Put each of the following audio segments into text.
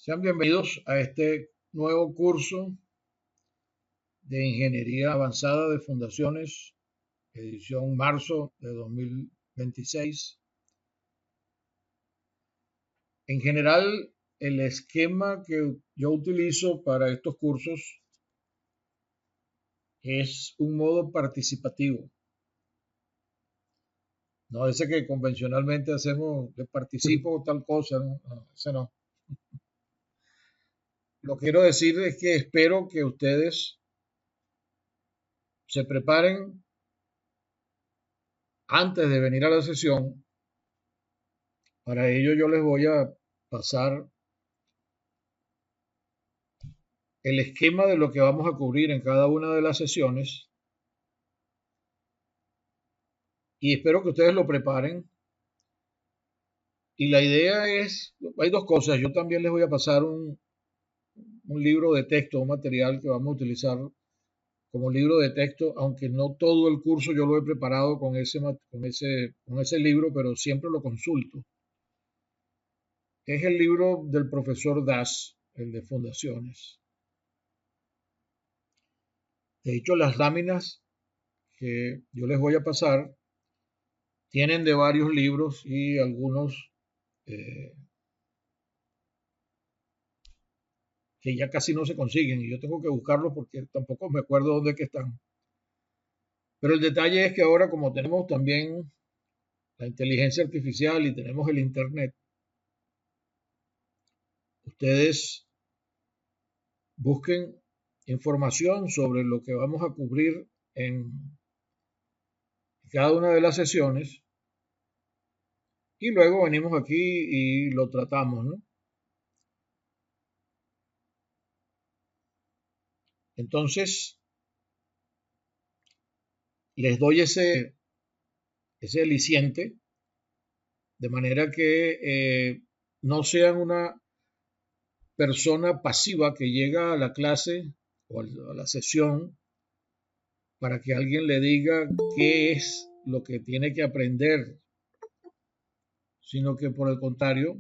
Sean bienvenidos a este nuevo curso de Ingeniería Avanzada de Fundaciones, edición marzo de 2026. En general, el esquema que yo utilizo para estos cursos es un modo participativo. No ese que convencionalmente hacemos de participo o tal cosa, no, ese no. Lo que quiero decir es que espero que ustedes se preparen antes de venir a la sesión. Para ello yo les voy a pasar el esquema de lo que vamos a cubrir en cada una de las sesiones y espero que ustedes lo preparen. Y la idea es, hay dos cosas, yo también les voy a pasar un libro de texto, un material que vamos a utilizar como libro de texto, aunque no todo el curso yo lo he preparado con ese libro, pero siempre lo consulto. Es el libro del profesor Das, el de Fundaciones. De hecho, las láminas que yo les voy a pasar tienen de varios libros y algunos eh, que ya casi no se consiguen y yo tengo que buscarlos porque tampoco me acuerdo dónde que están. Pero el detalle es que ahora como tenemos también la inteligencia artificial y tenemos el Internet, ustedes busquen información sobre lo que vamos a cubrir en cada una de las sesiones y luego venimos aquí y lo tratamos, ¿no? Entonces, les doy ese aliciente de manera que no sean una persona pasiva que llega a la clase o a la sesión para que alguien le diga qué es lo que tiene que aprender, sino que por el contrario,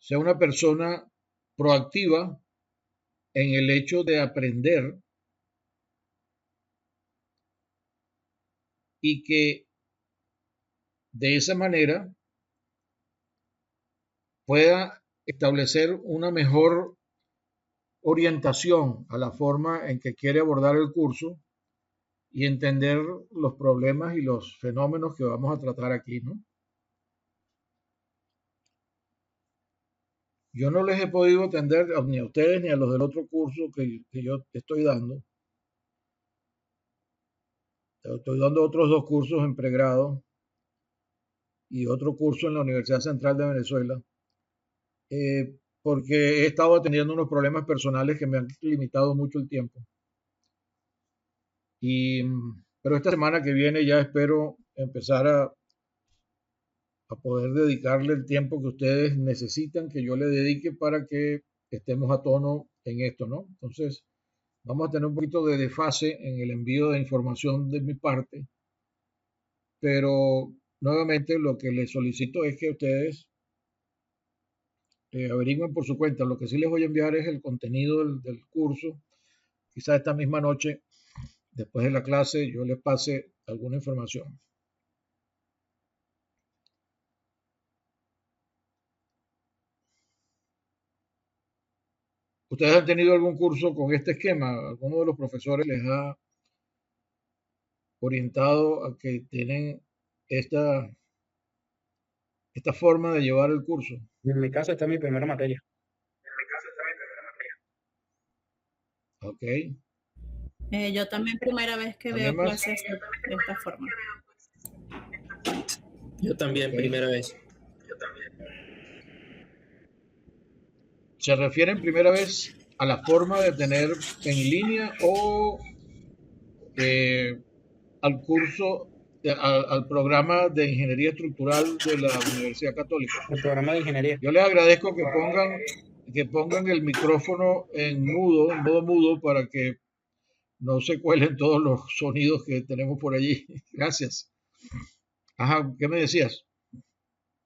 sea una persona proactiva en el hecho de aprender y que de esa manera pueda establecer una mejor orientación a la forma en que quiere abordar el curso y entender los problemas y los fenómenos que vamos a tratar aquí, ¿no? Yo no les he podido atender ni a ustedes ni a los del otro curso que yo estoy dando. Estoy dando otros dos cursos en pregrado y otro curso en la Universidad Central de Venezuela, porque he estado atendiendo unos problemas personales que me han limitado mucho el tiempo. Pero esta semana que viene ya espero empezar a poder dedicarle el tiempo que ustedes necesitan que yo le dedique para que estemos a tono en esto, ¿no? Entonces, vamos a tener un poquito de desfase en el envío de información de mi parte, pero nuevamente lo que les solicito es que ustedes averigüen por su cuenta. Lo que sí les voy a enviar es el contenido del curso. Quizás esta misma noche, después de la clase, yo les pase alguna información. ¿Ustedes han tenido algún curso con este esquema? ¿Alguno de los profesores les ha orientado a que tienen esta, esta forma de llevar el curso? En mi caso, esta es mi primera materia. Ok. Yo también primera vez que ¿Alguien veo más? clases de esta forma. Yo también, Ok. primera vez. ¿Se refieren primera vez a la forma de tener en línea o eh, al curso, al programa de ingeniería estructural de la Universidad Católica? El programa de ingeniería. Yo les agradezco que pongan el micrófono en modo mudo, para que no se cuelen todos los sonidos que tenemos por allí. Gracias. Ajá, ¿qué me decías?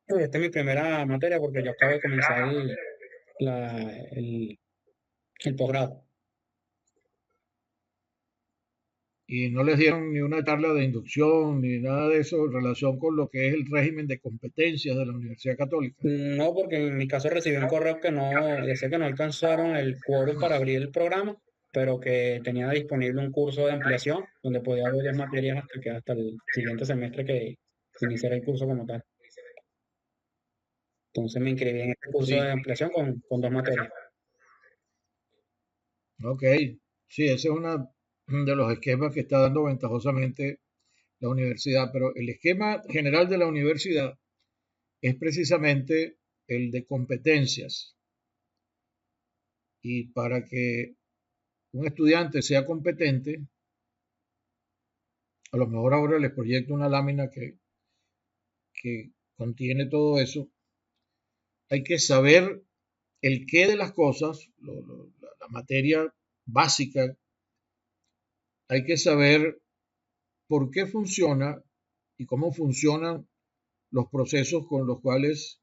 Esta es mi primera materia porque yo acabo de comenzar el posgrado. Y no les dieron ni una charla de inducción ni nada de eso en relación con lo que es el régimen de competencias de la Universidad Católica. No, porque en mi caso recibí un correo que no, decía que no alcanzaron el quórum para abrir el programa, pero que tenía disponible un curso de ampliación donde podía haber 10 materias hasta el siguiente semestre que iniciara el curso como tal. Entonces me inscribí en este curso de Sí, ampliación con 2 materias. ok. Sí, ese es uno de los esquemas que está dando ventajosamente la universidad, pero el esquema general de la universidad es precisamente el de competencias. Y para que un estudiante sea competente, a lo mejor ahora les proyecto una lámina que contiene todo eso, hay que saber el qué de las cosas, la materia básica, hay que saber por qué funciona y cómo funcionan los procesos con los cuales,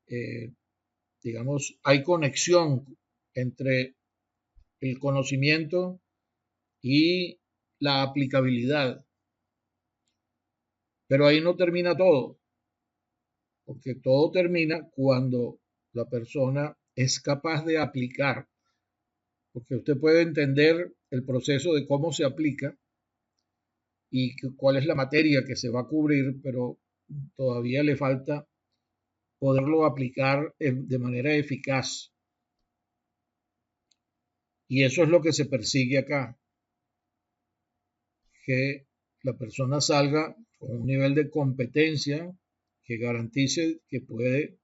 eh, digamos, hay conexión entre el conocimiento y la aplicabilidad. Pero ahí no termina todo, porque todo termina cuando la persona es capaz de aplicar, porque usted puede entender el proceso de cómo se aplica y cuál es la materia que se va a cubrir, pero todavía le falta poderlo aplicar de manera eficaz. Y eso es lo que se persigue acá, que la persona salga con un nivel de competencia que garantice que puede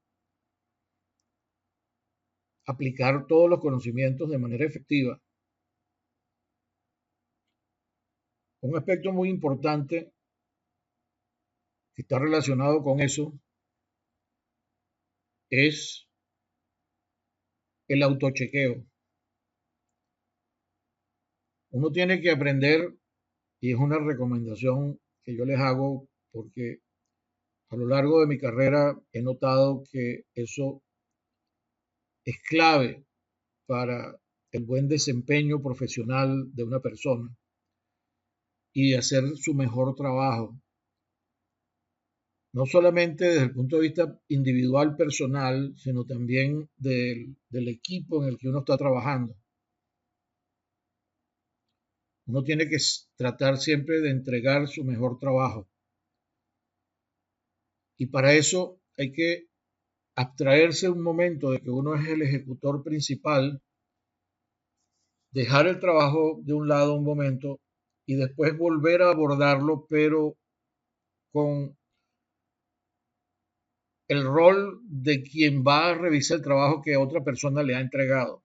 aplicar todos los conocimientos de manera efectiva. Un aspecto muy importante que está relacionado con eso es el autochequeo. Uno tiene que aprender, y es una recomendación que yo les hago porque a lo largo de mi carrera he notado que eso es clave para el buen desempeño profesional de una persona y hacer su mejor trabajo. No solamente desde el punto de vista individual, personal, sino también del equipo en el que uno está trabajando. Uno tiene que tratar siempre de entregar su mejor trabajo. Y para eso hay que abstraerse un momento de que uno es el ejecutor principal, dejar el trabajo de un lado un momento y después volver a abordarlo, pero con el rol de quien va a revisar el trabajo que otra persona le ha entregado.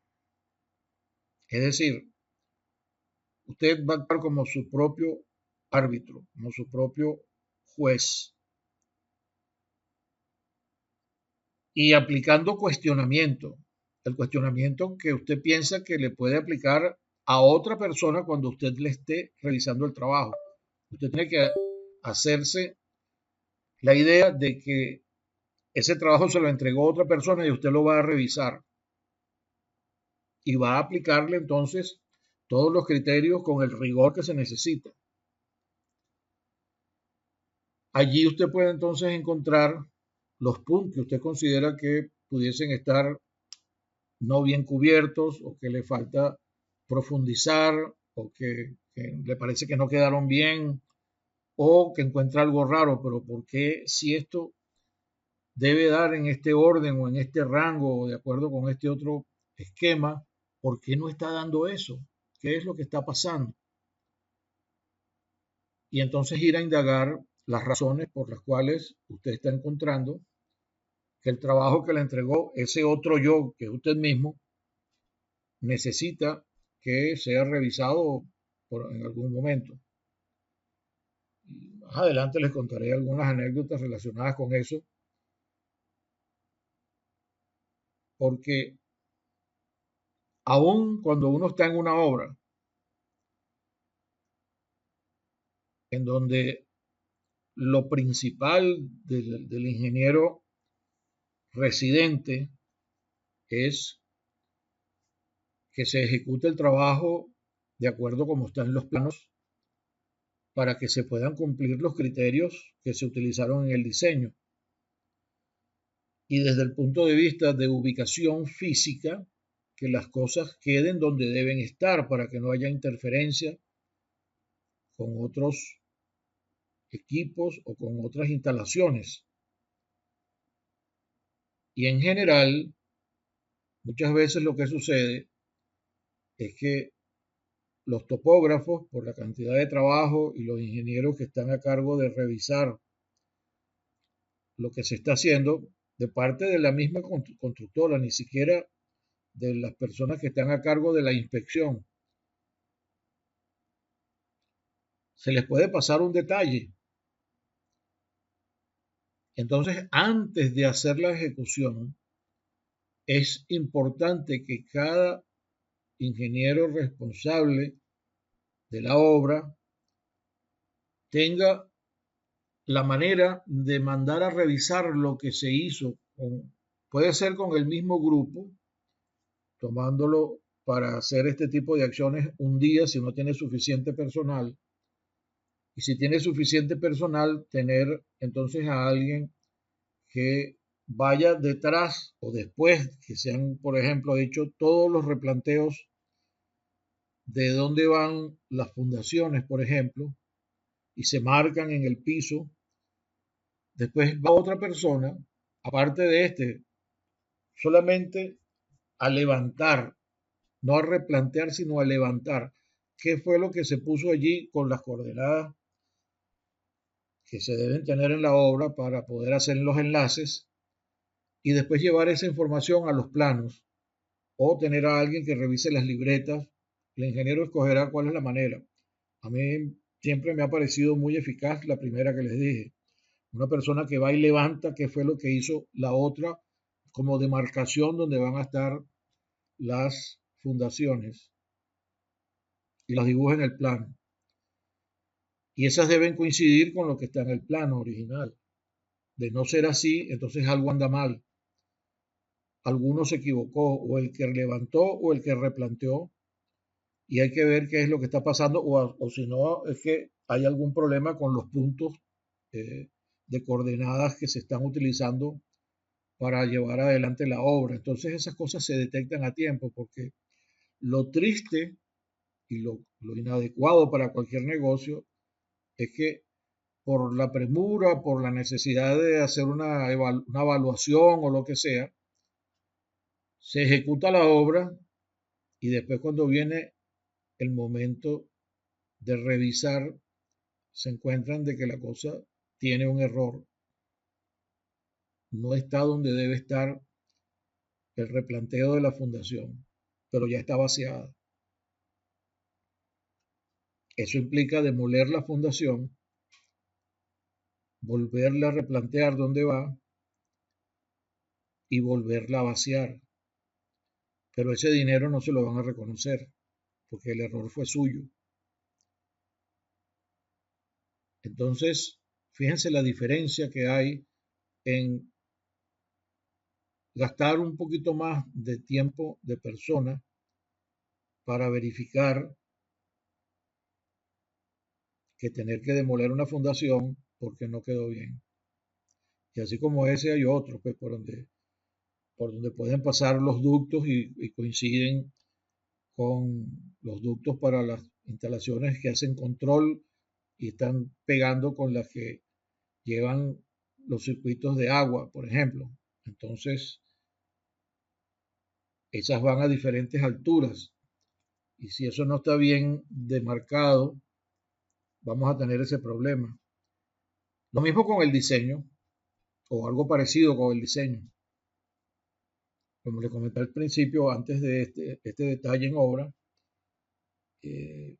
Es decir, usted va a actuar como su propio árbitro, como su propio juez, y aplicando cuestionamiento, el cuestionamiento que usted piensa que le puede aplicar a otra persona cuando usted le esté realizando el trabajo. Usted tiene que hacerse la idea de que ese trabajo se lo entregó otra persona y usted lo va a revisar y va a aplicarle entonces todos los criterios con el rigor que se necesita. Allí usted puede entonces encontrar los puntos que usted considera que pudiesen estar no bien cubiertos o que le falta profundizar o que le parece que no quedaron bien o que encuentra algo raro, pero ¿por qué si esto debe dar en este orden o en este rango o de acuerdo con este otro esquema, ¿por qué no está dando eso? ¿Qué es lo que está pasando? Y entonces ir a indagar las razones por las cuales usted está encontrando que el trabajo que le entregó ese otro yo, que es usted mismo, necesita que sea revisado en algún momento. Y más adelante les contaré algunas anécdotas relacionadas con eso, porque aun cuando uno está en una obra en donde lo principal del ingeniero residente es que se ejecute el trabajo de acuerdo como están los planos para que se puedan cumplir los criterios que se utilizaron en el diseño. Y desde el punto de vista de ubicación física, que las cosas queden donde deben estar para que no haya interferencia con otros equipos o con otras instalaciones. Y en general, muchas veces lo que sucede es que los topógrafos, por la cantidad de trabajo y los ingenieros que están a cargo de revisar lo que se está haciendo, de parte de la misma constructora, ni siquiera de las personas que están a cargo de la inspección, se les puede pasar un detalle. Entonces, antes de hacer la ejecución, es importante que cada ingeniero responsable de la obra tenga la manera de mandar a revisar lo que se hizo. Puede ser con el mismo grupo, tomándolo para hacer este tipo de acciones un día si no tiene suficiente personal. Y si tiene suficiente personal, tener entonces a alguien que vaya detrás o después que se han, por ejemplo, hecho todos los replanteos de dónde van las fundaciones, por ejemplo, y se marcan en el piso. Después va otra persona, aparte de este, solamente a levantar, no a replantear, sino a levantar qué fue lo que se puso allí con las coordenadas que se deben tener en la obra para poder hacer los enlaces y después llevar esa información a los planos o tener a alguien que revise las libretas. El ingeniero escogerá cuál es la manera. A mí siempre me ha parecido muy eficaz la primera que les dije. Una persona que va y levanta qué fue lo que hizo la otra como demarcación donde van a estar las fundaciones y las dibuja en el plano. Y esas deben coincidir con lo que está en el plano original. De no ser así, entonces algo anda mal. Alguno se equivocó, o el que levantó o el que replanteó, y hay que ver qué es lo que está pasando, o si no, es que hay algún problema con los puntos de coordenadas que se están utilizando para llevar adelante la obra. Entonces esas cosas se detectan a tiempo, porque lo triste y lo inadecuado para cualquier negocio es que por la premura, por la necesidad de hacer una evaluación o lo que sea, se ejecuta la obra y después cuando viene el momento de revisar, se encuentran de que la cosa tiene un error, no está donde debe estar el replanteo de la fundación, pero ya está vaciada. Eso implica demoler la fundación, volverla a replantear dónde va y volverla a vaciar. Pero ese dinero no se lo van a reconocer porque el error fue suyo. Entonces, fíjense la diferencia que hay en gastar un poquito más de tiempo de persona para verificar que tener que demoler una fundación porque no quedó bien. Y así como ese hay otros, pues por donde pueden pasar los ductos y coinciden con los ductos para las instalaciones que hacen control y están pegando con las que llevan los circuitos de agua, por ejemplo. Entonces, esas van a diferentes alturas. Y si eso no está bien demarcado, vamos a tener ese problema. Lo mismo con el diseño, o algo parecido con el diseño. Como les comenté al principio, antes de este detalle en obra, si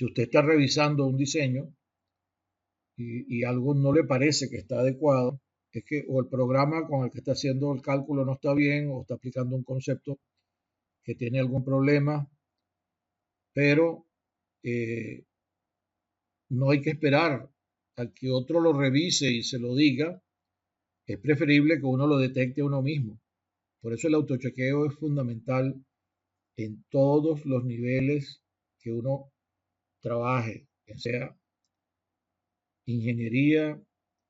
usted está revisando un diseño y algo no le parece que está adecuado, es que o el programa con el que está haciendo el cálculo no está bien o está aplicando un concepto que tiene algún problema, pero no hay que esperar a que otro lo revise y se lo diga es preferible que uno lo detecte uno mismo. Por eso el autochequeo es fundamental en todos los niveles que uno trabaje, ya sea ingeniería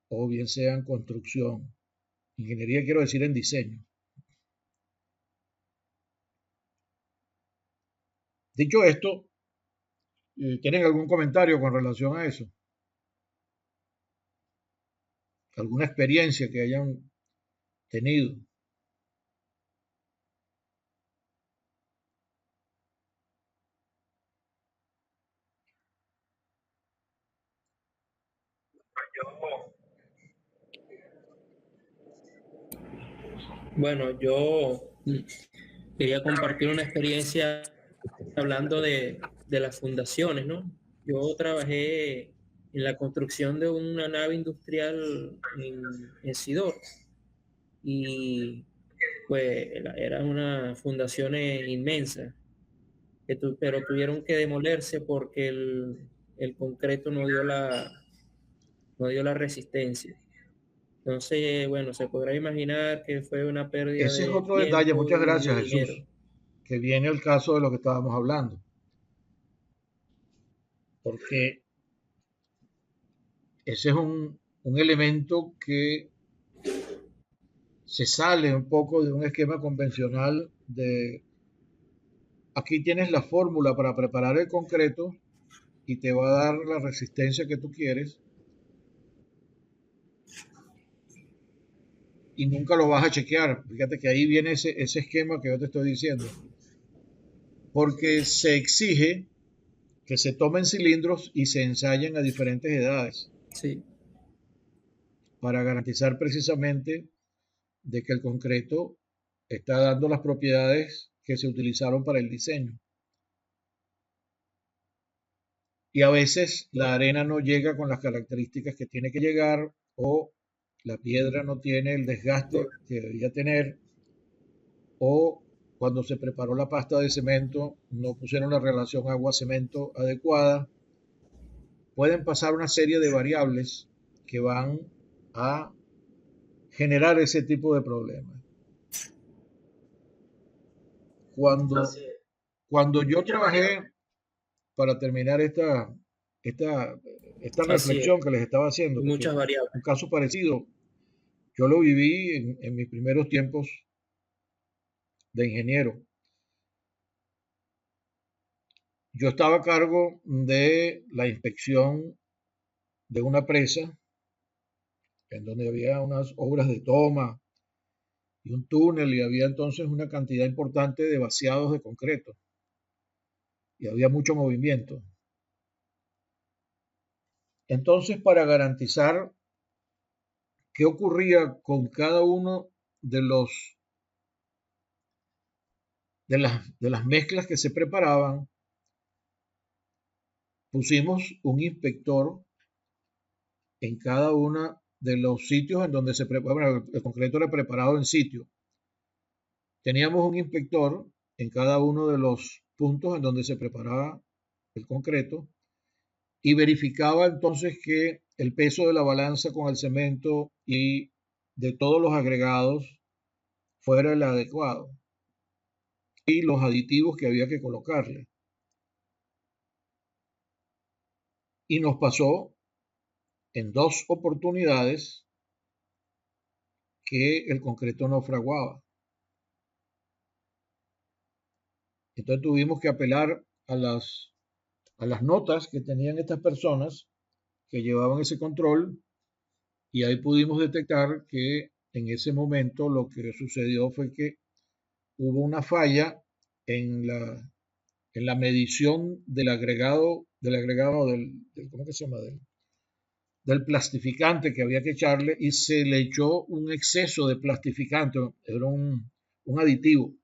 o bien sea en construcción. Ingeniería quiero decir en diseño. Dicho esto, ¿tienen algún comentario con relación a eso? ¿Alguna experiencia que hayan tenido? Bueno, yo quería compartir una experiencia hablando de las fundaciones, ¿no? Yo trabajé en la construcción de una nave industrial en Sidor y pues eran unas fundaciones inmensas, pero tuvieron que demolerse porque el concreto no dio la resistencia. Entonces, bueno, se podrá imaginar que fue una pérdida Ese es de otro detalle, tiempo muchas y de gracias dinero. Jesús, que viene el caso de lo que estábamos hablando, porque ese es un elemento que se sale un poco de un esquema convencional de aquí tienes la fórmula para preparar el concreto y te va a dar la resistencia que tú quieres y nunca lo vas a chequear. Fíjate que ahí viene ese esquema que yo te estoy diciendo, porque se exige que se tomen cilindros y se ensayen a diferentes edades Sí, para garantizar precisamente de que el concreto está dando las propiedades que se utilizaron para el diseño. Y a veces la arena no llega con las características que tiene que llegar o la piedra no tiene el desgaste que debería tener o cuando se preparó la pasta de cemento no pusieron la relación agua-cemento adecuada. Pueden pasar una serie de variables que van a generar ese tipo de problemas. Cuando, cuando yo trabajé, para terminar esta, esta así es. reflexión que les estaba haciendo, Y porque muchas variables. un caso parecido, yo lo viví en mis primeros tiempos de ingeniero. Yo estaba a cargo de la inspección de una presa en donde había unas obras de toma y un túnel y había entonces una cantidad importante de vaciados de concreto y había mucho movimiento. Entonces, para garantizar qué ocurría con cada uno de los de las mezclas que se preparaban, pusimos un inspector en cada uno de los sitios en donde se prepara, bueno, el concreto era preparado en sitio. Teníamos un inspector en cada uno de los puntos en donde se preparaba el concreto y verificaba entonces que el peso de la balanza con el cemento y de todos los agregados fuera el adecuado y los aditivos que había que colocarle. Y nos pasó en dos oportunidades que el concreto no fraguaba. Entonces tuvimos que apelar a las notas que tenían estas personas que llevaban ese control y ahí pudimos detectar que en ese momento lo que sucedió fue que hubo una falla en en la medición del agregado ¿cómo que se llama? Del plastificante que había que echarle y se le echó un exceso de plastificante, era un aditivo.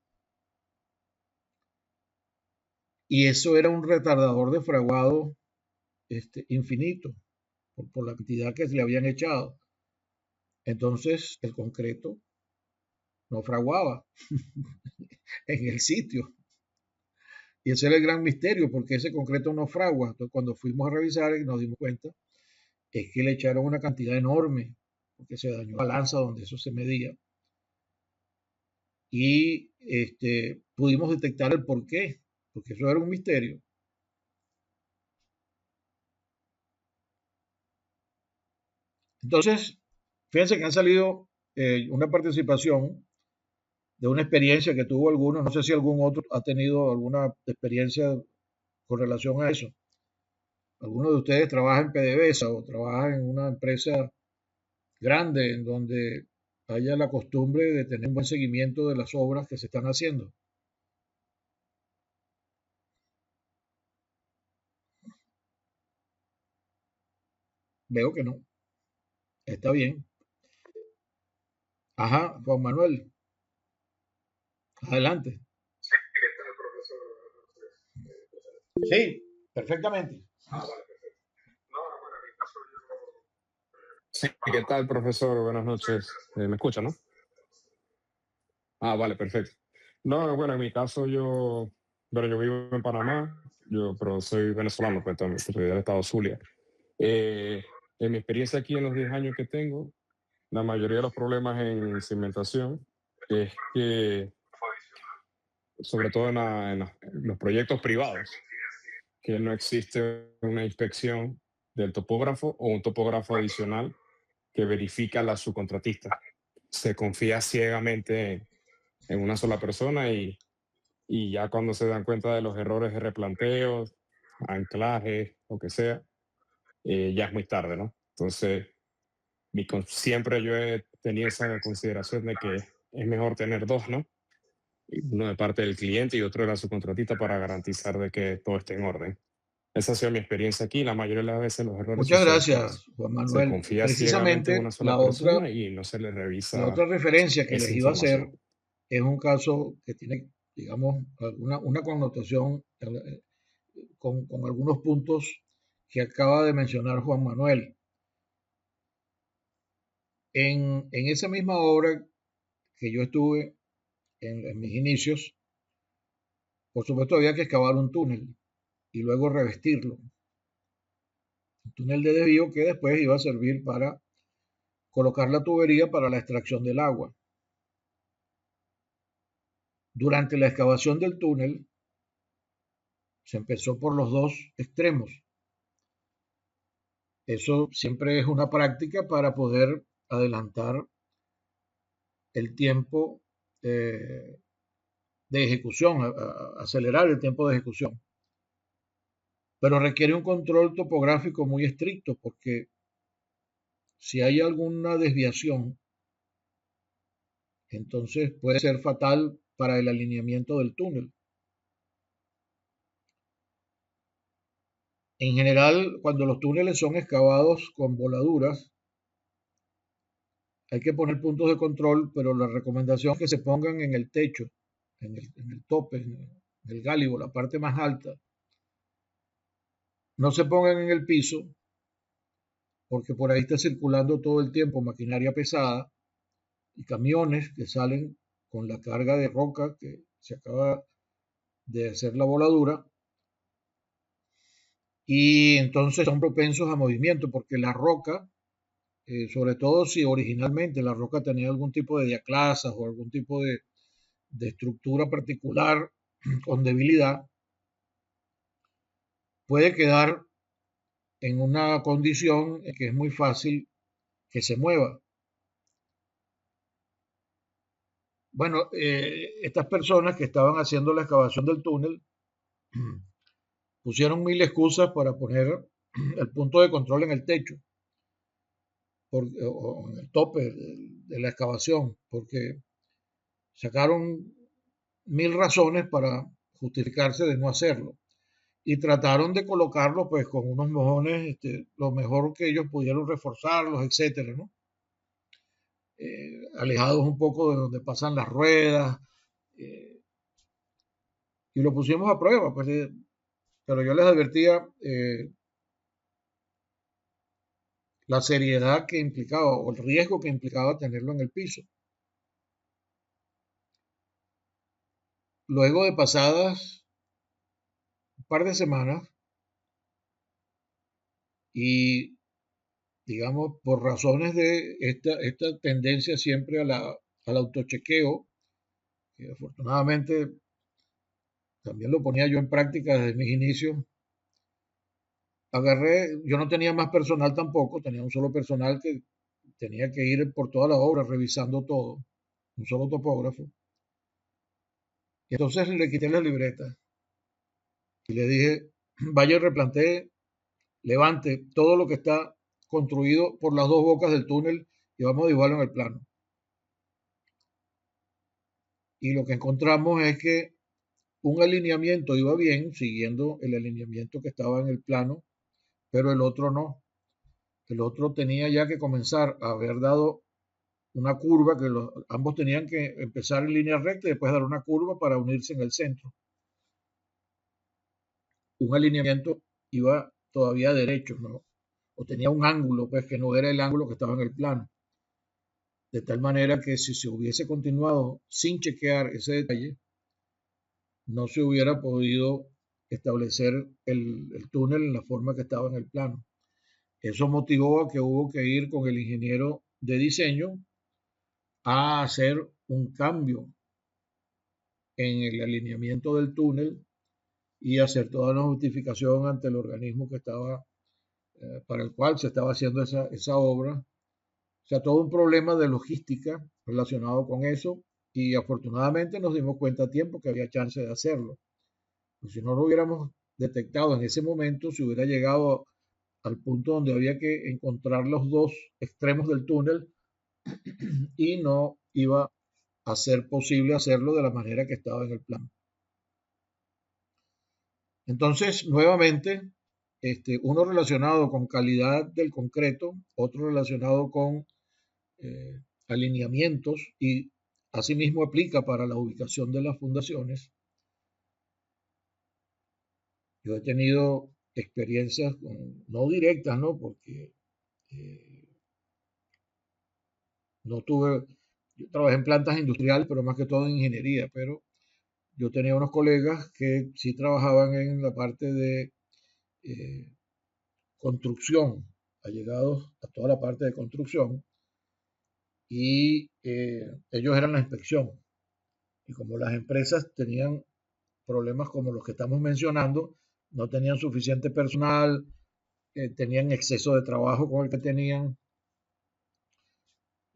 Y eso era un retardador de fraguado infinito por la cantidad que se le habían echado. Entonces el concreto no fraguaba en el sitio. Y ese era el gran misterio, porque ese concreto no fragua. Entonces cuando fuimos a revisar y nos dimos cuenta, es que le echaron una cantidad enorme, porque se dañó la balanza donde eso se medía. Y pudimos detectar el por qué, porque eso era un misterio. Entonces, fíjense que han salido una participación de una experiencia que tuvo alguno, no sé si algún otro ha tenido alguna experiencia con relación a eso. Alguno de ustedes trabaja en PDVSA o trabaja en una empresa grande en donde haya la costumbre de tener un buen seguimiento de las obras que se están haciendo. Veo que no. Está bien. Ajá, Juan Manuel, adelante. Sí, perfectamente. Sí, ¿qué tal, profesor? Buenas noches. ¿Me escucha, no? Ah, vale, perfecto. No, bueno, en mi caso yo vivo en Panamá, pero soy venezolano, pues también soy del estado Zulia. En mi experiencia aquí en los 10 años que tengo, la mayoría de los problemas en cimentación es que, sobre todo en los proyectos privados, que no existe una inspección del topógrafo o un topógrafo adicional que verifica a la subcontratista. Se confía ciegamente en una sola persona y ya cuando se dan cuenta de los errores de replanteos, anclaje, lo que sea, ya es muy tarde, ¿no? Entonces, siempre yo he tenido esa consideración de que es mejor tener dos, ¿no? Uno de parte del cliente y otro de la subcontratista para garantizar de que todo esté en orden. Esa ha sido mi experiencia aquí. La mayoría de las veces los errores Muchas suceden por eso. gracias, Juan Se Manuel. confía ciegamente en Precisamente una sola persona y no se le revisa referencia que esa les iba a hacer información. es un caso que tiene, digamos, una connotación con algunos puntos que acaba de mencionar Juan Manuel. En esa misma obra que yo estuve en mis inicios, por supuesto había que excavar un túnel y luego revestirlo. Un túnel de desvío que después iba a servir para colocar la tubería para la extracción del agua. Durante la excavación del túnel se empezó por los dos extremos. Eso siempre es una práctica para poder adelantar el tiempo de ejecución, acelerar el tiempo de ejecución. Pero requiere un control topográfico muy estricto porque si hay alguna desviación, entonces puede ser fatal para el alineamiento del túnel. En general, cuando los túneles son excavados con voladuras, hay que poner puntos de control, pero la recomendación es que se pongan en el techo, en el tope, en el gálibo, la parte más alta. No se pongan en el piso, porque por ahí está circulando todo el tiempo maquinaria pesada y camiones que salen con la carga de roca que se acaba de hacer la voladura y entonces son propensos a movimiento porque la roca, sobre todo si originalmente la roca tenía algún tipo de diaclasas o algún tipo de estructura particular con debilidad, puede quedar en una condición en que es muy fácil que se mueva. Bueno, estas personas que estaban haciendo la excavación del túnel pusieron mil excusas para poner el punto de control en el techo o en el tope de la excavación, porque sacaron mil razones para justificarse de no hacerlo y trataron de colocarlo pues con unos mojones lo mejor que ellos pudieron reforzarlos, etcétera, ¿no? Alejados un poco de donde pasan las ruedas, y lo pusimos a prueba, pues, pero yo les advertía la seriedad que implicaba o el riesgo que implicaba tenerlo en el piso. Luego de pasadas un par de semanas y digamos, por razones de esta tendencia siempre al autochequeo, que afortunadamente también lo ponía yo en práctica desde mis inicios, yo no tenía más personal tampoco, tenía un solo personal que tenía que ir por toda la obra revisando todo, un solo topógrafo. Y entonces le quité la libreta y le dije, vaya y replantee, levante todo lo que está construido por las dos bocas del túnel y vamos a dibujarlo en el plano. Y lo que encontramos es que un alineamiento iba bien, siguiendo el alineamiento que estaba en el plano, pero el otro no. El otro tenía ya que comenzar a haber dado una curva, que ambos tenían que empezar en línea recta y después dar una curva para unirse en el centro. Un alineamiento iba todavía derecho, ¿no? O tenía un ángulo, pues que no era el ángulo que estaba en el plano. De tal manera que si se hubiese continuado sin chequear ese detalle, no se hubiera podido establecer el túnel en la forma que estaba en el plano. Eso motivó a que hubo que ir con el ingeniero de diseño a hacer un cambio en el alineamiento del túnel y hacer toda la justificación ante el organismo que estaba, para el cual se estaba haciendo esa obra. O sea, todo un problema de logística relacionado con eso y afortunadamente nos dimos cuenta a tiempo que había chance de hacerlo. Pues si no lo hubiéramos detectado en ese momento, se hubiera llegado al punto donde había que encontrar los dos extremos del túnel y no iba a ser posible hacerlo de la manera que estaba en el plan. Entonces, nuevamente, uno relacionado con calidad del concreto, otro relacionado con alineamientos y asimismo aplica para la ubicación de las fundaciones. Yo he tenido experiencias no directas, ¿no? Porque no tuve, yo trabajé en plantas industriales, pero más que todo en ingeniería, pero yo tenía unos colegas que sí trabajaban en la parte de construcción, allegados a toda la parte de construcción, y ellos eran la inspección. Y como las empresas tenían problemas como los que estamos mencionando, no tenían suficiente personal, tenían exceso de trabajo con el que tenían,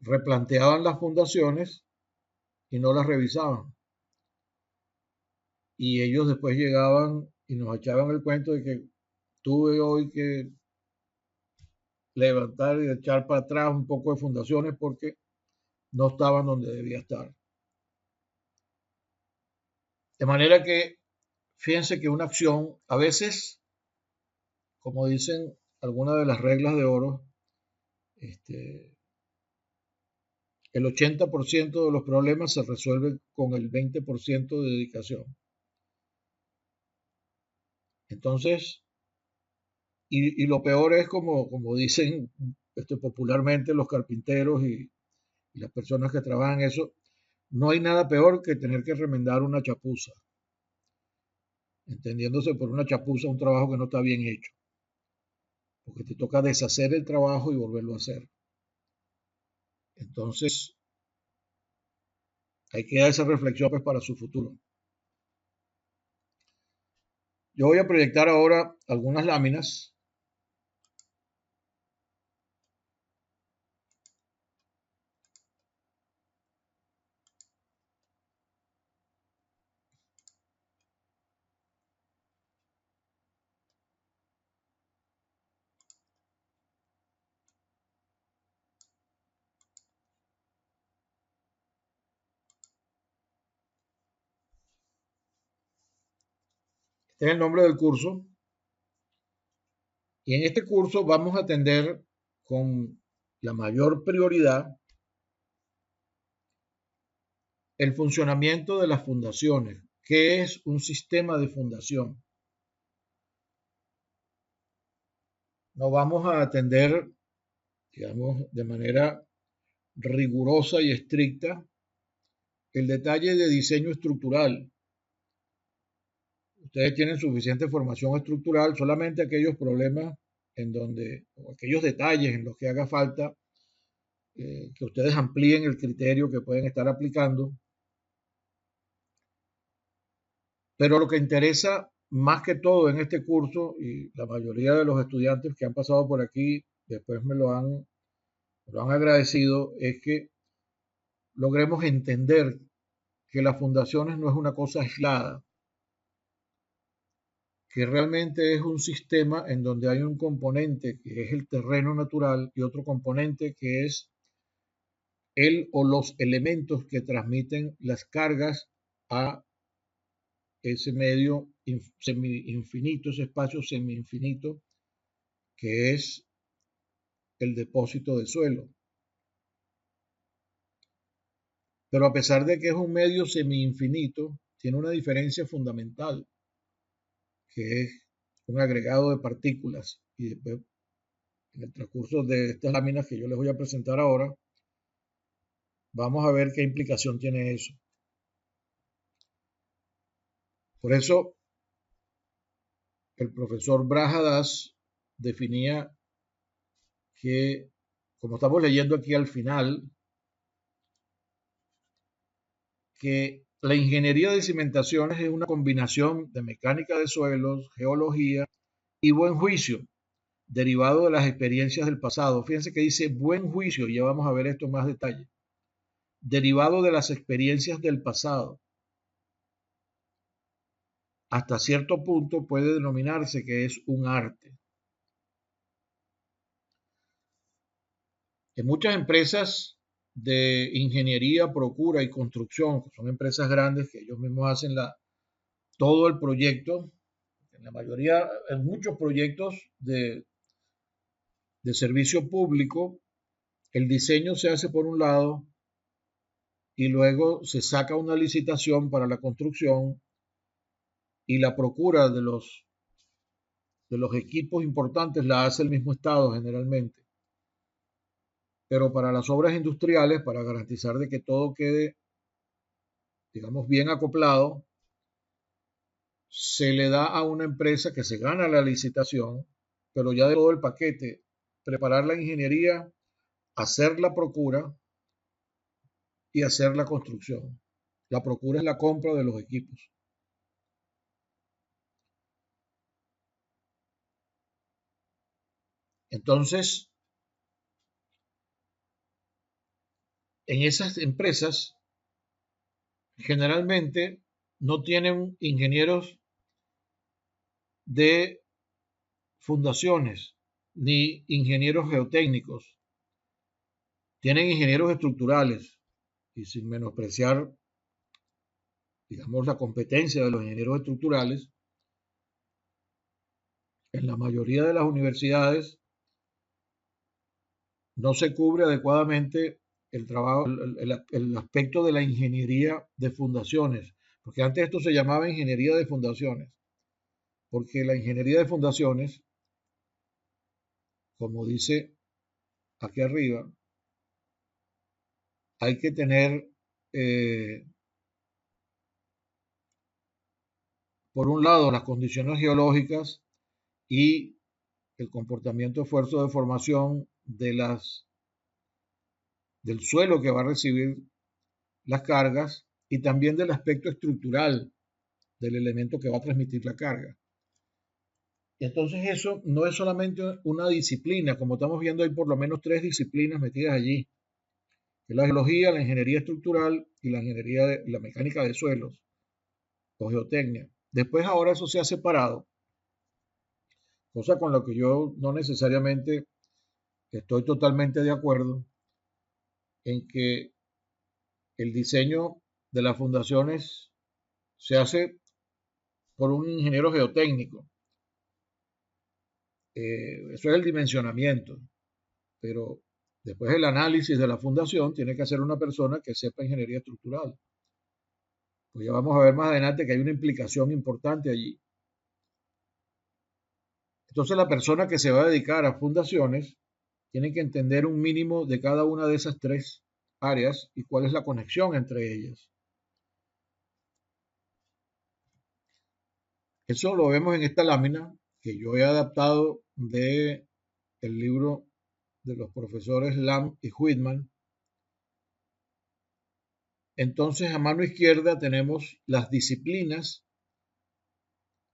replanteaban las fundaciones y no las revisaban. Y ellos después llegaban y nos echaban el cuento de que tuve hoy que levantar y echar para atrás un poco de fundaciones porque no estaban donde debía estar. De manera que fíjense que una acción, a veces, como dicen algunas de las reglas de oro, el 80% de los problemas se resuelven con el 20% de dedicación. Entonces, y lo peor es como dicen popularmente los carpinteros y las personas que trabajan eso, no hay nada peor que tener que remendar una chapuza, entendiéndose por una chapuza un trabajo que no está bien hecho, porque te toca deshacer el trabajo y volverlo a hacer. Entonces, hay que dar esa reflexión pues, para su futuro. Yo voy a proyectar ahora algunas láminas. Este es el nombre del curso. Y en este curso vamos a atender con la mayor prioridad el funcionamiento de las fundaciones. ¿Qué es un sistema de fundación? No vamos a atender, digamos, de manera rigurosa y estricta el detalle de diseño estructural. Ustedes tienen suficiente formación estructural, solamente aquellos problemas en donde, o aquellos detalles en los que haga falta que ustedes amplíen el criterio que pueden estar aplicando. Pero lo que interesa más que todo en este curso, y la mayoría de los estudiantes que han pasado por aquí después me lo han agradecido, es que logremos entender que las fundaciones no es una cosa aislada, que realmente es un sistema en donde hay un componente que es el terreno natural y otro componente que es el o los elementos que transmiten las cargas a ese medio semi-infinito, ese espacio semi-infinito que es el depósito de suelo. Pero a pesar de que es un medio semi-infinito, tiene una diferencia fundamental, que es un agregado de partículas. Y después, en el transcurso de estas láminas que yo les voy a presentar ahora, vamos a ver qué implicación tiene eso. Por eso, el profesor Brajadas definía que, como estamos leyendo aquí al final, que la ingeniería de cimentaciones es una combinación de mecánica de suelos, geología y buen juicio, derivado de las experiencias del pasado. Fíjense que dice buen juicio, y ya vamos a ver esto en más detalle. Derivado de las experiencias del pasado. Hasta cierto punto puede denominarse que es un arte. En muchas empresas de ingeniería, procura y construcción, que son empresas grandes que ellos mismos hacen todo el proyecto, en la mayoría, en muchos proyectos de servicio público, el diseño se hace por un lado y luego se saca una licitación para la construcción y la procura de los equipos importantes la hace el mismo Estado generalmente. Pero para las obras industriales, para garantizar de que todo quede, digamos, bien acoplado, se le da a una empresa que se gana la licitación, pero ya de todo el paquete, preparar la ingeniería, hacer la procura y hacer la construcción. La procura es la compra de los equipos. Entonces, en esas empresas, generalmente no tienen ingenieros de fundaciones ni ingenieros geotécnicos. Tienen ingenieros estructurales y sin menospreciar, digamos, la competencia de los ingenieros estructurales, en la mayoría de las universidades no se cubre adecuadamente el trabajo, el aspecto de la ingeniería de fundaciones, porque antes esto se llamaba ingeniería de fundaciones, porque la ingeniería de fundaciones, como dice aquí arriba, hay que tener, por un lado, las condiciones geológicas y el comportamiento esfuerzo de formación del suelo que va a recibir las cargas y también del aspecto estructural del elemento que va a transmitir la carga. Y entonces eso no es solamente una disciplina, como estamos viendo hay por lo menos 3 disciplinas metidas allí, que es la geología, la ingeniería estructural y la ingeniería de la mecánica de suelos o geotecnia. Después ahora eso se ha separado, cosa con la que yo no necesariamente estoy totalmente de acuerdo, en que el diseño de las fundaciones se hace por un ingeniero geotécnico. Eso es el dimensionamiento, pero después el análisis de la fundación tiene que hacer una persona que sepa ingeniería estructural. Pues ya vamos a ver más adelante que hay una implicación importante allí. Entonces la persona que se va a dedicar a fundaciones tiene que entender un mínimo de cada una de esas 3 áreas y cuál es la conexión entre ellas. Eso lo vemos en esta lámina, que yo he adaptado de el libro de los profesores Lam y Whitman. Entonces, a mano izquierda tenemos las disciplinas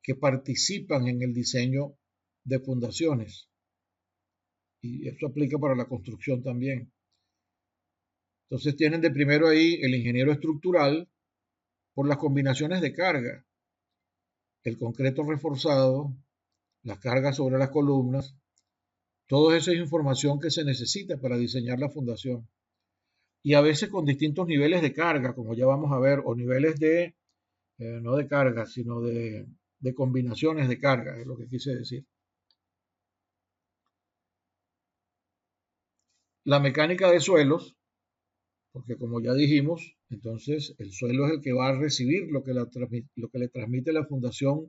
que participan en el diseño de fundaciones. Y eso aplica para la construcción también. Entonces tienen de primero ahí el ingeniero estructural por las combinaciones de carga, el concreto reforzado, las cargas sobre las columnas, todo eso es información que se necesita para diseñar la fundación. Y a veces con distintos niveles de carga, como ya vamos a ver, o niveles de, no de carga, sino de combinaciones de carga, es lo que quise decir. La mecánica de suelos, porque como ya dijimos, entonces el suelo es el que va a recibir lo que le transmite la fundación,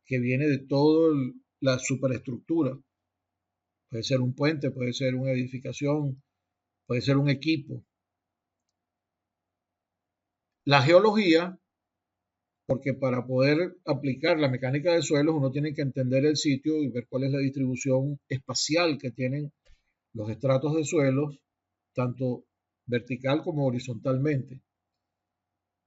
que viene de toda la superestructura. Puede ser un puente, puede ser una edificación, puede ser un equipo. La geología, porque para poder aplicar la mecánica de suelos uno tiene que entender el sitio y ver cuál es la distribución espacial que tienen los estratos de suelos, tanto vertical como horizontalmente.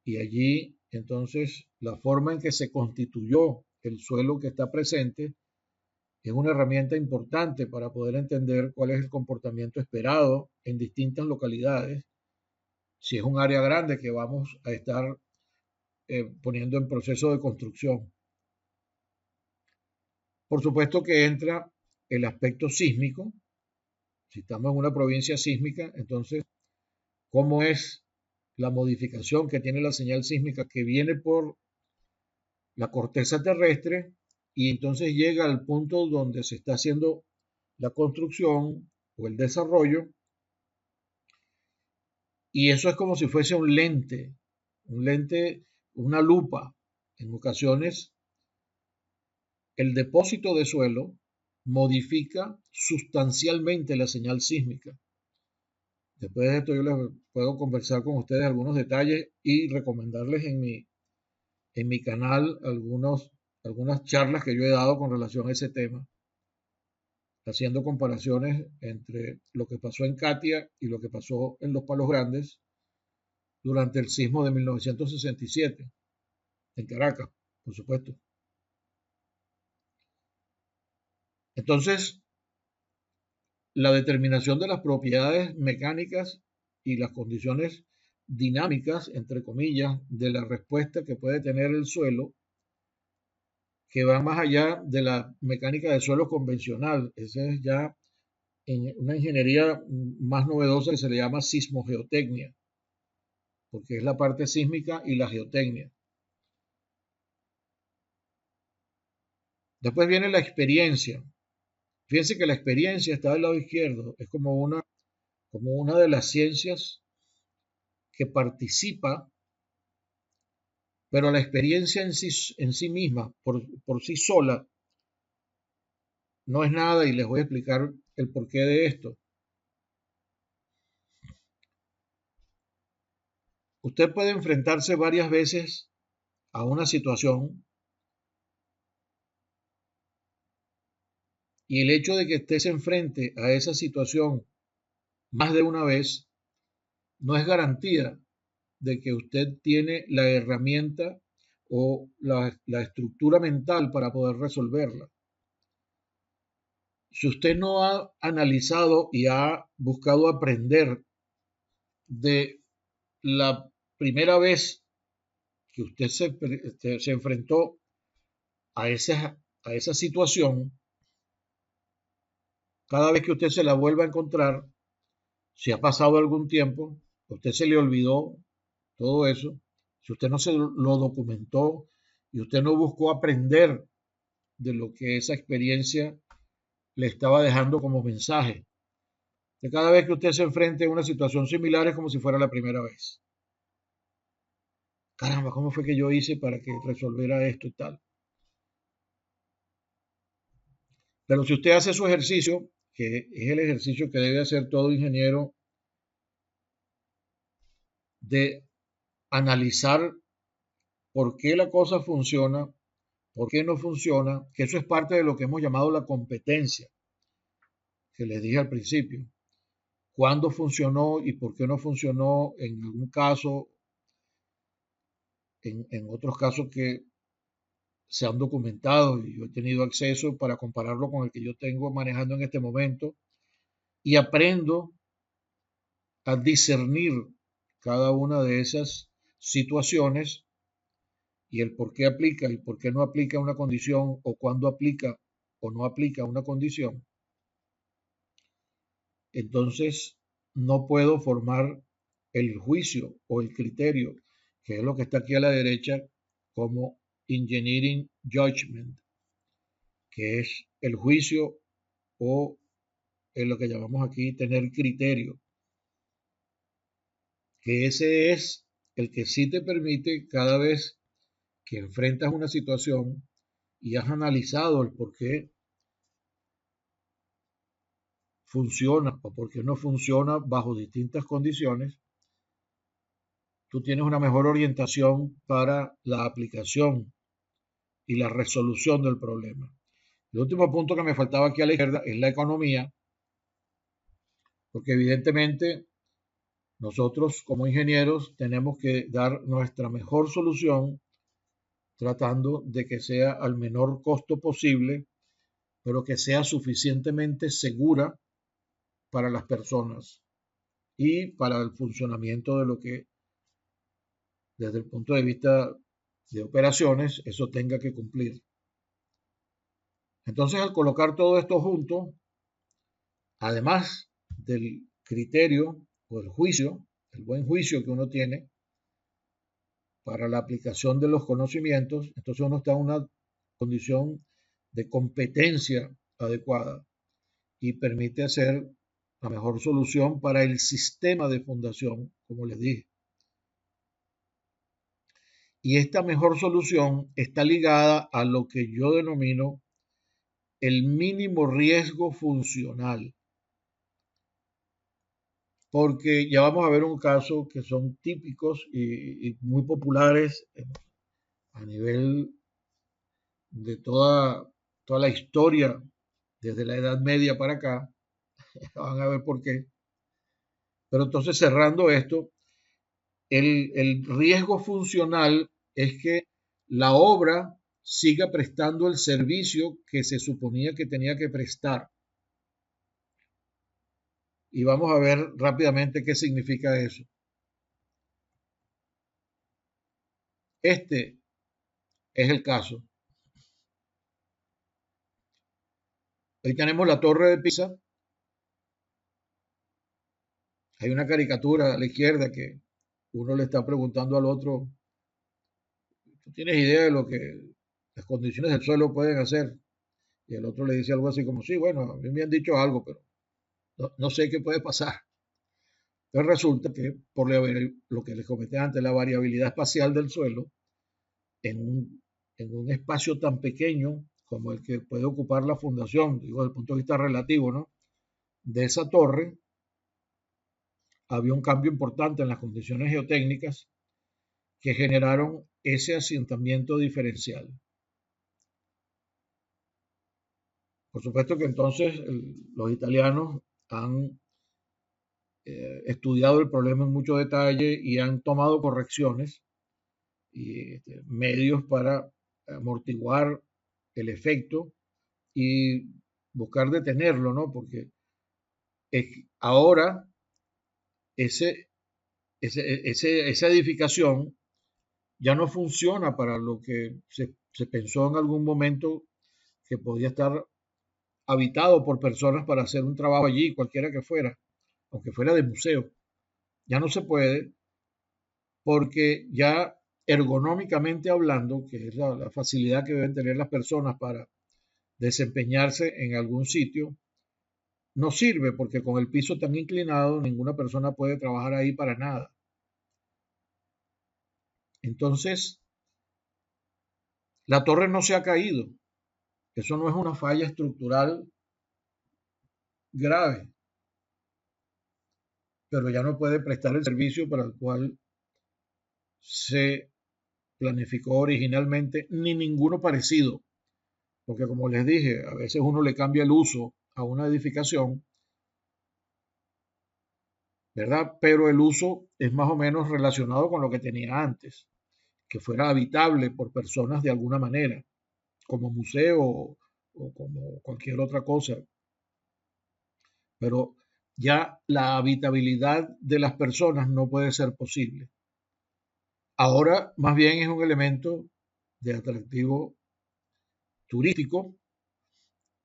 Y allí, entonces, la forma en que se constituyó el suelo que está presente es una herramienta importante para poder entender cuál es el comportamiento esperado en distintas localidades. Si es un área grande que vamos a estar poniendo en proceso de construcción. Por supuesto que entra el aspecto sísmico. Si estamos en una provincia sísmica, entonces, ¿cómo es la modificación que tiene la señal sísmica que viene por la corteza terrestre y entonces llega al punto donde se está haciendo la construcción o el desarrollo? Y eso es como si fuese un lente, una lupa. En ocasiones, el depósito de suelo modifica sustancialmente la señal sísmica. Después de esto yo les puedo conversar con ustedes algunos detalles y recomendarles en mi canal algunas charlas que yo he dado con relación a ese tema, haciendo comparaciones entre lo que pasó en Katia y lo que pasó en Los Palos Grandes durante el sismo de 1967, en Caracas, por supuesto. Entonces, la determinación de las propiedades mecánicas y las condiciones dinámicas, entre comillas, de la respuesta que puede tener el suelo, que va más allá de la mecánica de suelo convencional. Esa es ya una ingeniería más novedosa que se le llama sismogeotecnia, porque es la parte sísmica y la geotecnia. Después viene la experiencia. Fíjense que la experiencia está del lado izquierdo, es como una de las ciencias que participa, pero la experiencia en sí misma, por sí sola, no es nada, y les voy a explicar el porqué de esto. Usted puede enfrentarse varias veces a una situación y el hecho de que usted se enfrente a esa situación más de una vez no es garantía de que usted tiene la herramienta o la estructura mental para poder resolverla. Si usted no ha analizado y ha buscado aprender de la primera vez que usted se enfrentó a esa situación, cada vez que usted se la vuelva a encontrar, si ha pasado algún tiempo, a usted se le olvidó todo eso, si usted no se lo documentó y usted no buscó aprender de lo que esa experiencia le estaba dejando como mensaje, de cada vez que usted se enfrente a una situación similar es como si fuera la primera vez. Caramba, ¿cómo fue que yo hice para que resolviera esto y tal? Pero si usted hace su ejercicio, que es el ejercicio que debe hacer todo ingeniero, de analizar por qué la cosa funciona, por qué no funciona, que eso es parte de lo que hemos llamado la competencia, que les dije al principio. Cuándo funcionó y por qué no funcionó en algún caso, en otros casos que se han documentado y yo he tenido acceso para compararlo con el que yo tengo manejando en este momento y aprendo a discernir cada una de esas situaciones y el por qué aplica y por qué no aplica una condición o cuándo aplica o no aplica una condición. Entonces no puedo formar el juicio o el criterio, que es lo que está aquí a la derecha, como engineering judgment, que es el juicio o en lo que llamamos aquí tener criterio, que ese es el que sí te permite cada vez que enfrentas una situación y has analizado el por qué funciona o por qué no funciona bajo distintas condiciones, tú tienes una mejor orientación para la aplicación y la resolución del problema. El último punto que me faltaba aquí a la izquierda es la economía, porque evidentemente nosotros como ingenieros tenemos que dar nuestra mejor solución tratando de que sea al menor costo posible, pero que sea suficientemente segura para las personas y para el funcionamiento de lo que desde el punto de vista de operaciones eso tenga que cumplir. Entonces, al colocar todo esto junto, además del criterio o el juicio, el buen juicio que uno tiene para la aplicación de los conocimientos, entonces uno está en una condición de competencia adecuada y permite hacer la mejor solución para el sistema de fundación, como les dije. Y esta mejor solución está ligada a lo que yo denomino el mínimo riesgo funcional. Porque ya vamos a ver un caso que son típicos y muy populares a nivel de toda la historia desde la Edad Media para acá. Van a ver por qué. Pero entonces cerrando esto, el riesgo funcional es que la obra siga prestando el servicio que se suponía que tenía que prestar. Y vamos a ver rápidamente qué significa eso. Este es el caso. Ahí tenemos la Torre de Pisa. Hay una caricatura a la izquierda que uno le está preguntando al otro, ¿tú tienes idea de lo que las condiciones del suelo pueden hacer? Y el otro le dice algo así como, sí, bueno, a mí me han dicho algo, pero no sé qué puede pasar. Entonces resulta que por lo que les comenté antes, la variabilidad espacial del suelo, en un espacio tan pequeño como el que puede ocupar la fundación, digo, desde el punto de vista relativo, ¿no? De esa torre, había un cambio importante en las condiciones geotécnicas que generaron ese asentamiento diferencial. Por supuesto que entonces los italianos han estudiado el problema en mucho detalle y han tomado correcciones y medios para amortiguar el efecto y buscar detenerlo, ¿no? Porque ahora esa edificación ya no funciona para lo que se pensó en algún momento que podía estar habitado por personas para hacer un trabajo allí, cualquiera que fuera, aunque fuera de museo. Ya no se puede porque ya ergonómicamente hablando, que es la facilidad que deben tener las personas para desempeñarse en algún sitio, no sirve porque con el piso tan inclinado ninguna persona puede trabajar ahí para nada. Entonces, la torre no se ha caído. Eso no es una falla estructural grave, pero ya no puede prestar el servicio para el cual se planificó originalmente, ni ninguno parecido, porque como les dije, a veces uno le cambia el uso a una edificación, ¿verdad? Pero el uso es más o menos relacionado con lo que tenía antes, que fuera habitable por personas de alguna manera, como museo o como cualquier otra cosa. Pero ya la habitabilidad de las personas no puede ser posible. Ahora más bien es un elemento de atractivo turístico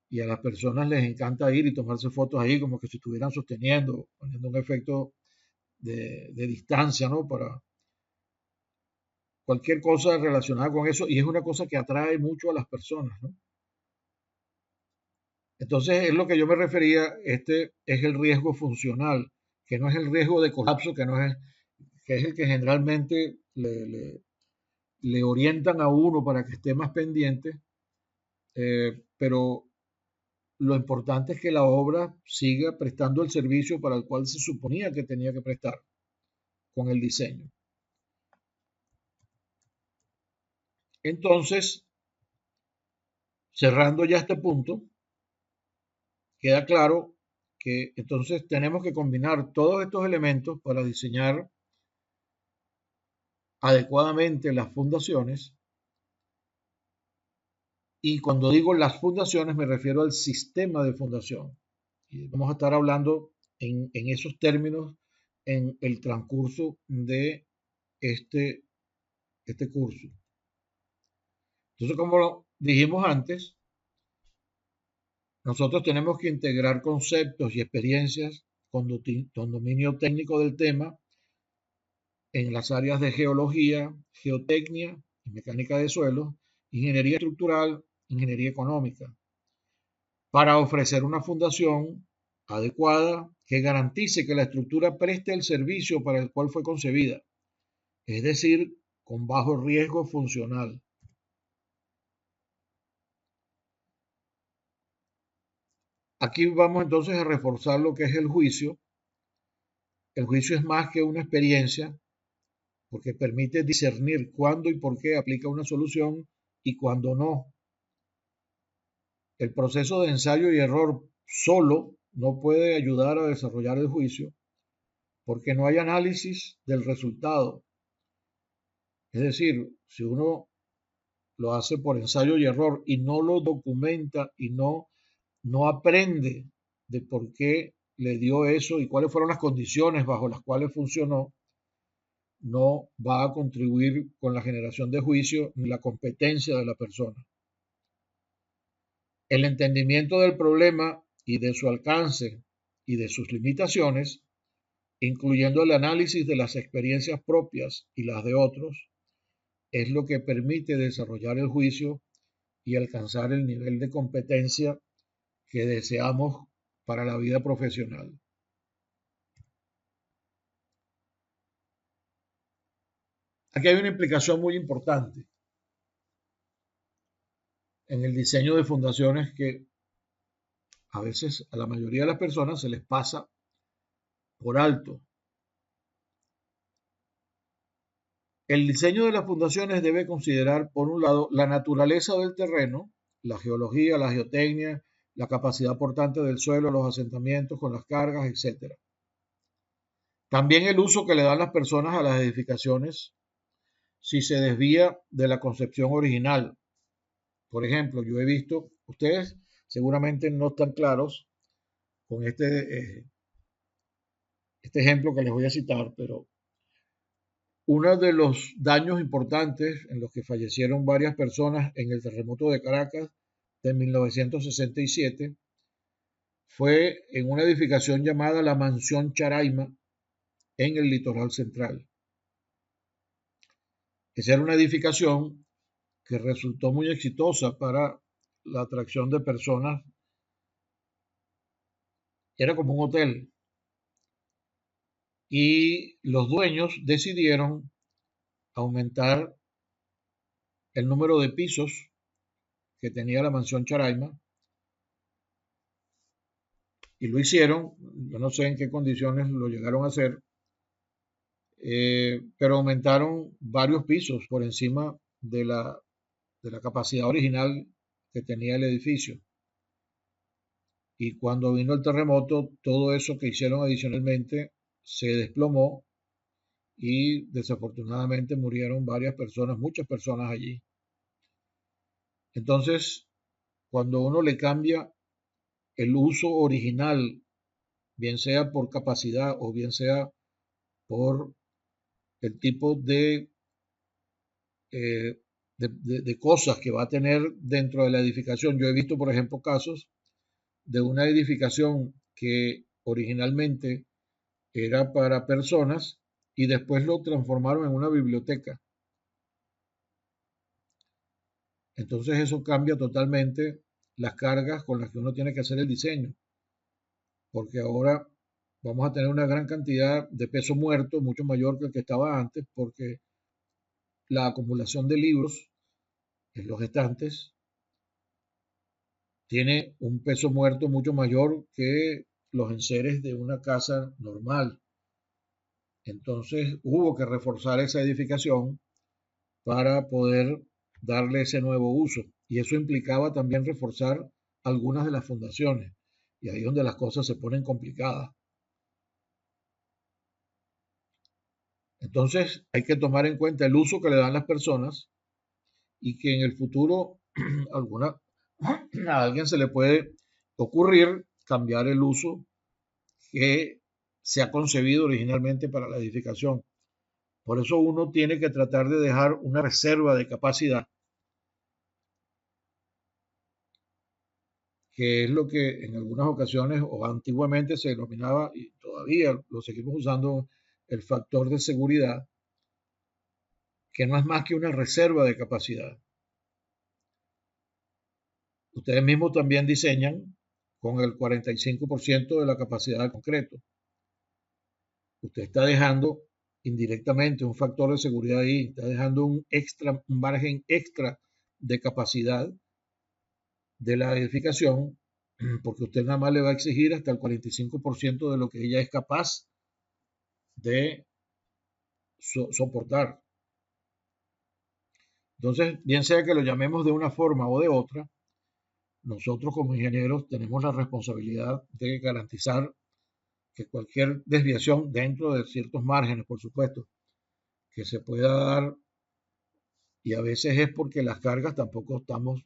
y a las personas les encanta ir y tomarse fotos ahí como que si estuvieran sosteniendo, poniendo un efecto de distancia, ¿no? Para cualquier cosa relacionada con eso, y es una cosa que atrae mucho a las personas, ¿no? Entonces es lo que yo me refería, este es el riesgo funcional, que no es el riesgo de colapso, que es el que generalmente le orientan a uno para que esté más pendiente, pero lo importante es que la obra siga prestando el servicio para el cual se suponía que tenía que prestar con el diseño. Entonces, cerrando ya este punto, queda claro que entonces tenemos que combinar todos estos elementos para diseñar adecuadamente las fundaciones. Y cuando digo las fundaciones me refiero al sistema de fundación. Y vamos a estar hablando en esos términos en el transcurso de este curso. Entonces, como dijimos antes, nosotros tenemos que integrar conceptos y experiencias con dominio técnico del tema en las áreas de geología, geotecnia y mecánica de suelos, ingeniería estructural, ingeniería económica, para ofrecer una fundación adecuada que garantice que la estructura preste el servicio para el cual fue concebida, es decir, con bajo riesgo funcional. Aquí vamos entonces a reforzar lo que es el juicio. El juicio es más que una experiencia porque permite discernir cuándo y por qué aplica una solución y cuándo no. El proceso de ensayo y error solo no puede ayudar a desarrollar el juicio porque no hay análisis del resultado. Es decir, si uno lo hace por ensayo y error y no lo documenta y no aprende de por qué le dio eso y cuáles fueron las condiciones bajo las cuales funcionó, no va a contribuir con la generación de juicio ni la competencia de la persona. El entendimiento del problema y de su alcance y de sus limitaciones, incluyendo el análisis de las experiencias propias y las de otros, es lo que permite desarrollar el juicio y alcanzar el nivel de competencia que deseamos para la vida profesional. Aquí hay una implicación muy importante en el diseño de fundaciones que a veces a la mayoría de las personas se les pasa por alto. El diseño de las fundaciones debe considerar, por un lado, la naturaleza del terreno, la geología, la geotecnia, la capacidad portante del suelo, los asentamientos con las cargas, etc. También el uso que le dan las personas a las edificaciones si se desvía de la concepción original. Por ejemplo, yo he visto, ustedes seguramente no están claros con este ejemplo que les voy a citar, pero uno de los daños importantes en los que fallecieron varias personas en el terremoto de Caracas de 1967 fue en una edificación llamada la Mansión Charaima en el litoral central. Esa era una edificación que resultó muy exitosa para la atracción de personas. Era como un hotel. Y los dueños decidieron aumentar el número de pisos que tenía la Mansión Charaima y lo hicieron. Yo no sé en qué condiciones lo llegaron a hacer, pero aumentaron varios pisos por encima de la capacidad original que tenía el edificio. Y cuando vino el terremoto, todo eso que hicieron adicionalmente se desplomó y desafortunadamente murieron varias personas, muchas personas allí. Entonces, cuando uno le cambia el uso original, bien sea por capacidad o bien sea por el tipo de cosas que va a tener dentro de la edificación. Yo he visto, por ejemplo, casos de una edificación que originalmente era para personas y después lo transformaron en una biblioteca. Entonces eso cambia totalmente las cargas con las que uno tiene que hacer el diseño, porque ahora vamos a tener una gran cantidad de peso muerto, mucho mayor que el que estaba antes, porque la acumulación de libros en los estantes tiene un peso muerto mucho mayor que los enseres de una casa normal. Entonces hubo que reforzar esa edificación para poder darle ese nuevo uso. Y eso implicaba también reforzar algunas de las fundaciones. Y ahí es donde las cosas se ponen complicadas. Entonces hay que tomar en cuenta el uso que le dan las personas y que en el futuro a alguien se le puede ocurrir cambiar el uso que se ha concebido originalmente para la edificación. Por eso uno tiene que tratar de dejar una reserva de capacidad, que es lo que en algunas ocasiones o antiguamente se denominaba, y todavía lo seguimos usando, el factor de seguridad, que no es más que una reserva de capacidad. Ustedes mismos también diseñan con el 45% de la capacidad del concreto. Usted está dejando indirectamente un factor de seguridad ahí, está dejando un margen extra de capacidad de la edificación, porque usted nada más le va a exigir hasta el 45% de lo que ella es capaz de soportar. Entonces, bien sea que lo llamemos de una forma o de otra, nosotros como ingenieros tenemos la responsabilidad de garantizar que cualquier desviación dentro de ciertos márgenes, por supuesto, que se pueda dar, y a veces es porque las cargas tampoco estamos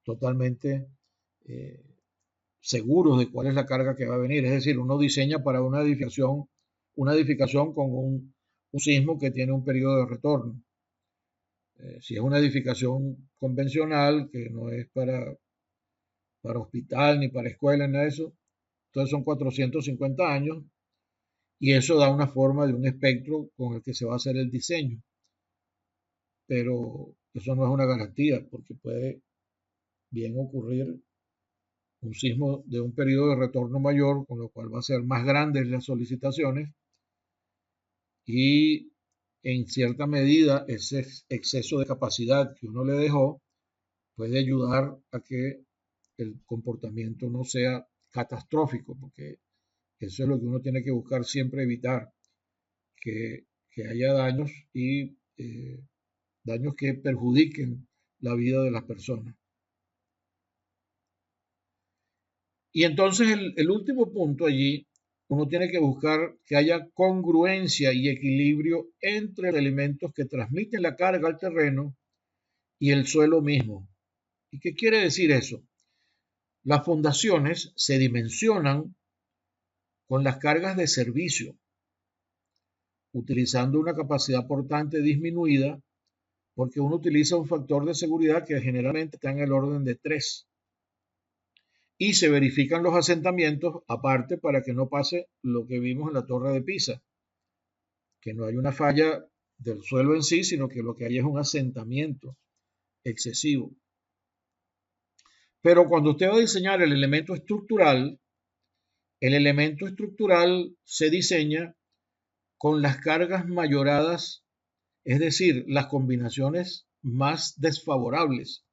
totalmente seguros de cuál es la carga que va a venir. Es decir, uno diseña para una edificación con un sismo que tiene un periodo de retorno. Si es una edificación convencional, que no es para hospital, ni para escuela, ni nada de eso, entonces son 450 años, y eso da una forma de un espectro con el que se va a hacer el diseño. Pero eso no es una garantía, porque puede bien ocurrir un sismo de un periodo de retorno mayor, con lo cual va a ser más grandes las solicitaciones y en cierta medida ese exceso de capacidad que uno le dejó puede ayudar a que el comportamiento no sea catastrófico, porque eso es lo que uno tiene que buscar siempre evitar, que haya daños y daños que perjudiquen la vida de las personas. Y entonces el último punto allí, uno tiene que buscar que haya congruencia y equilibrio entre elementos que transmiten la carga al terreno y el suelo mismo. ¿Y qué quiere decir eso? Las fundaciones se dimensionan con las cargas de servicio, utilizando una capacidad portante disminuida, porque uno utiliza un factor de seguridad que generalmente está en el orden de 3. Y se verifican los asentamientos aparte para que no pase lo que vimos en la Torre de Pisa, que no hay una falla del suelo en sí, sino que lo que hay es un asentamiento excesivo. Pero cuando usted va a diseñar el elemento estructural se diseña con las cargas mayoradas, es decir, las combinaciones más desfavorables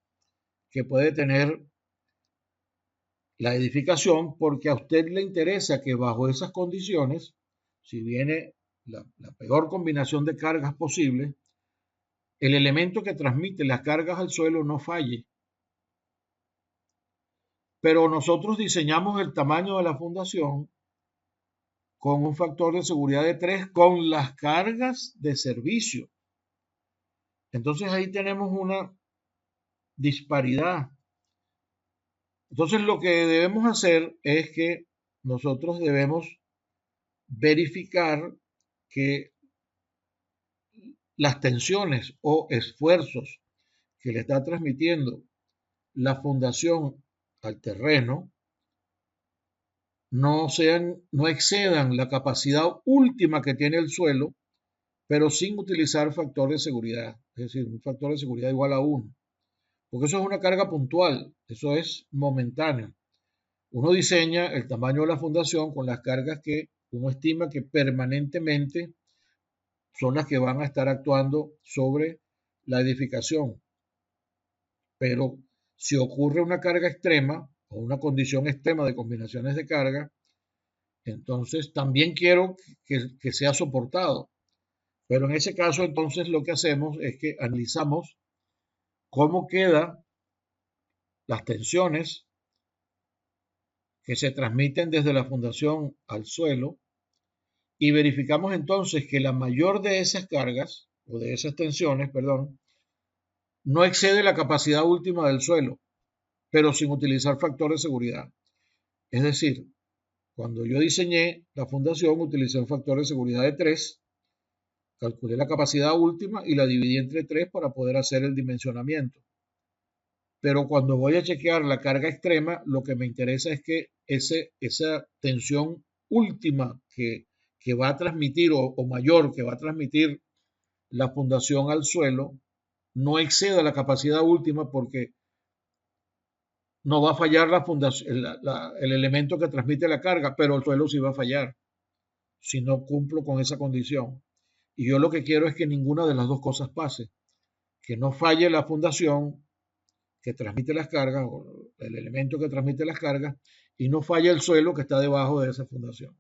que puede tener la edificación, porque a usted le interesa que bajo esas condiciones, si viene la peor combinación de cargas posible, el elemento que transmite las cargas al suelo no falle. Pero nosotros diseñamos el tamaño de la fundación con un factor de seguridad de 3 con las cargas de servicio. Entonces ahí tenemos una disparidad. Entonces lo que debemos hacer es que nosotros debemos verificar que las tensiones o esfuerzos que le está transmitiendo la fundación al terreno no excedan la capacidad última que tiene el suelo, pero sin utilizar factor de seguridad, es decir, un factor de seguridad igual a 1, porque eso es una carga puntual, eso es momentáneo. Uno diseña el tamaño de la fundación con las cargas que uno estima que permanentemente son las que van a estar actuando sobre la edificación. Pero si ocurre una carga extrema o una condición extrema de combinaciones de carga, entonces también quiero que sea soportado. Pero en ese caso, entonces lo que hacemos es que analizamos cómo quedan las tensiones que se transmiten desde la fundación al suelo y verificamos entonces que la mayor de esas cargas, o de esas tensiones, perdón, no excede la capacidad última del suelo, pero sin utilizar factor de seguridad. Es decir, cuando yo diseñé la fundación, utilicé un factor de seguridad de 3, calculé la capacidad última y la dividí entre 3 para poder hacer el dimensionamiento. Pero cuando voy a chequear la carga extrema, lo que me interesa es que esa tensión última que va a transmitir o mayor que va a transmitir la fundación al suelo no exceda la capacidad última, porque no va a fallar la fundación, el elemento que transmite la carga, pero el suelo sí va a fallar si no cumplo con esa condición. Y yo lo que quiero es que ninguna de las dos cosas pase, que no falle la fundación que transmite las cargas, o el elemento que transmite las cargas, y no falle el suelo que está debajo de esa fundación.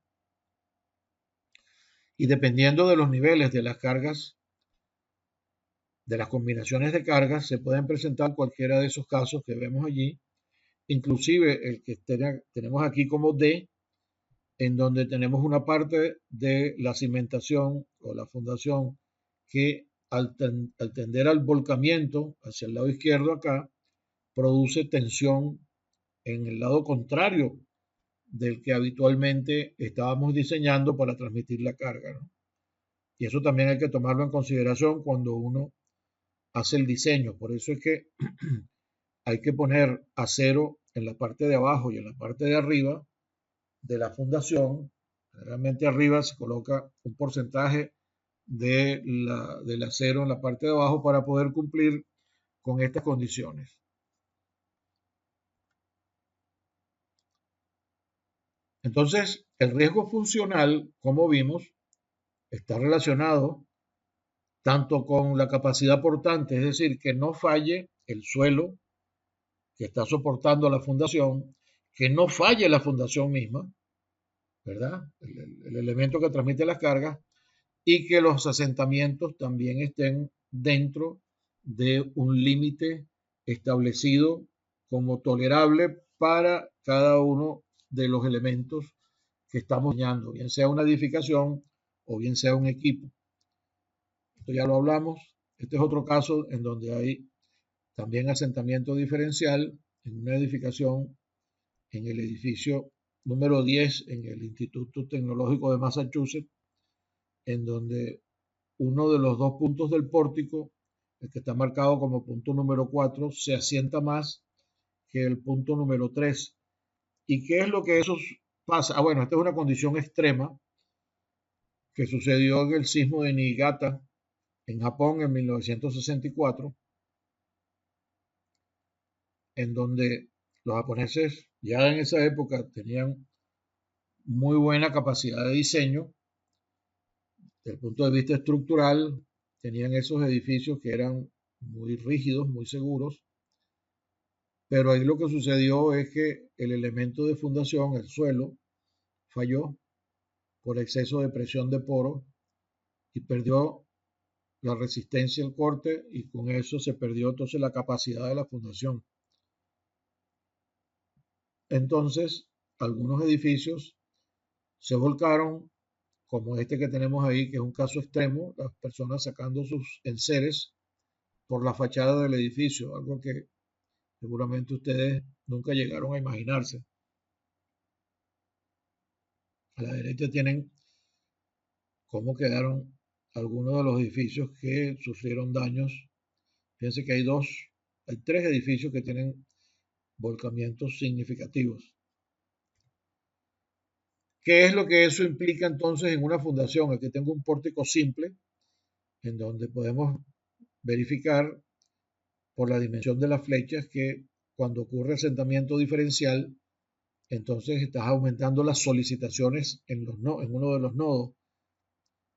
Y dependiendo de los niveles de las cargas, de las combinaciones de cargas, se pueden presentar cualquiera de esos casos que vemos allí, inclusive el que tenemos aquí como D, en donde tenemos una parte de la cimentación o la fundación que al tender al volcamiento hacia el lado izquierdo acá, produce tensión en el lado contrario del que habitualmente estábamos diseñando para transmitir la carga, ¿no? Y eso también hay que tomarlo en consideración cuando uno hace el diseño. Por eso es que hay que poner acero en la parte de abajo y en la parte de arriba de la fundación. Realmente arriba se coloca un porcentaje del acero en la parte de abajo para poder cumplir con estas condiciones. Entonces, el riesgo funcional, como vimos, está relacionado tanto con la capacidad portante, es decir, que no falle el suelo que está soportando la fundación, que no falle la fundación misma, ¿verdad? El elemento que transmite las cargas, y que los asentamientos también estén dentro de un límite establecido como tolerable para cada uno de los elementos que estamos diseñando, bien sea una edificación o bien sea un equipo. Esto ya lo hablamos. Este es otro caso en donde hay también asentamiento diferencial en una edificación en el edificio número 10 en el Instituto Tecnológico de Massachusetts, en donde uno de los dos puntos del pórtico, el que está marcado como punto número 4, se asienta más que el punto número 3. ¿Y qué es lo que eso pasa? Bueno, esta es una condición extrema que sucedió en el sismo de Niigata en Japón en 1964, en donde los japoneses ya en esa época tenían muy buena capacidad de diseño. Desde el punto de vista estructural, tenían esos edificios que eran muy rígidos, muy seguros, pero ahí lo que sucedió es que el elemento de fundación, el suelo, falló por exceso de presión de poro y perdió la resistencia al corte, y con eso se perdió entonces la capacidad de la fundación. Entonces, algunos edificios se volcaron, como este que tenemos ahí, que es un caso extremo, las personas sacando sus enseres por la fachada del edificio, algo que seguramente ustedes nunca llegaron a imaginarse. A la derecha tienen cómo quedaron algunos de los edificios que sufrieron daños. Fíjense que hay 3 edificios que tienen volcamientos significativos. ¿Qué es lo que eso implica entonces en una fundación? Aquí tengo un pórtico simple en donde podemos verificar por la dimensión de las flechas que cuando ocurre asentamiento diferencial, entonces estás aumentando las solicitaciones en uno de los nodos,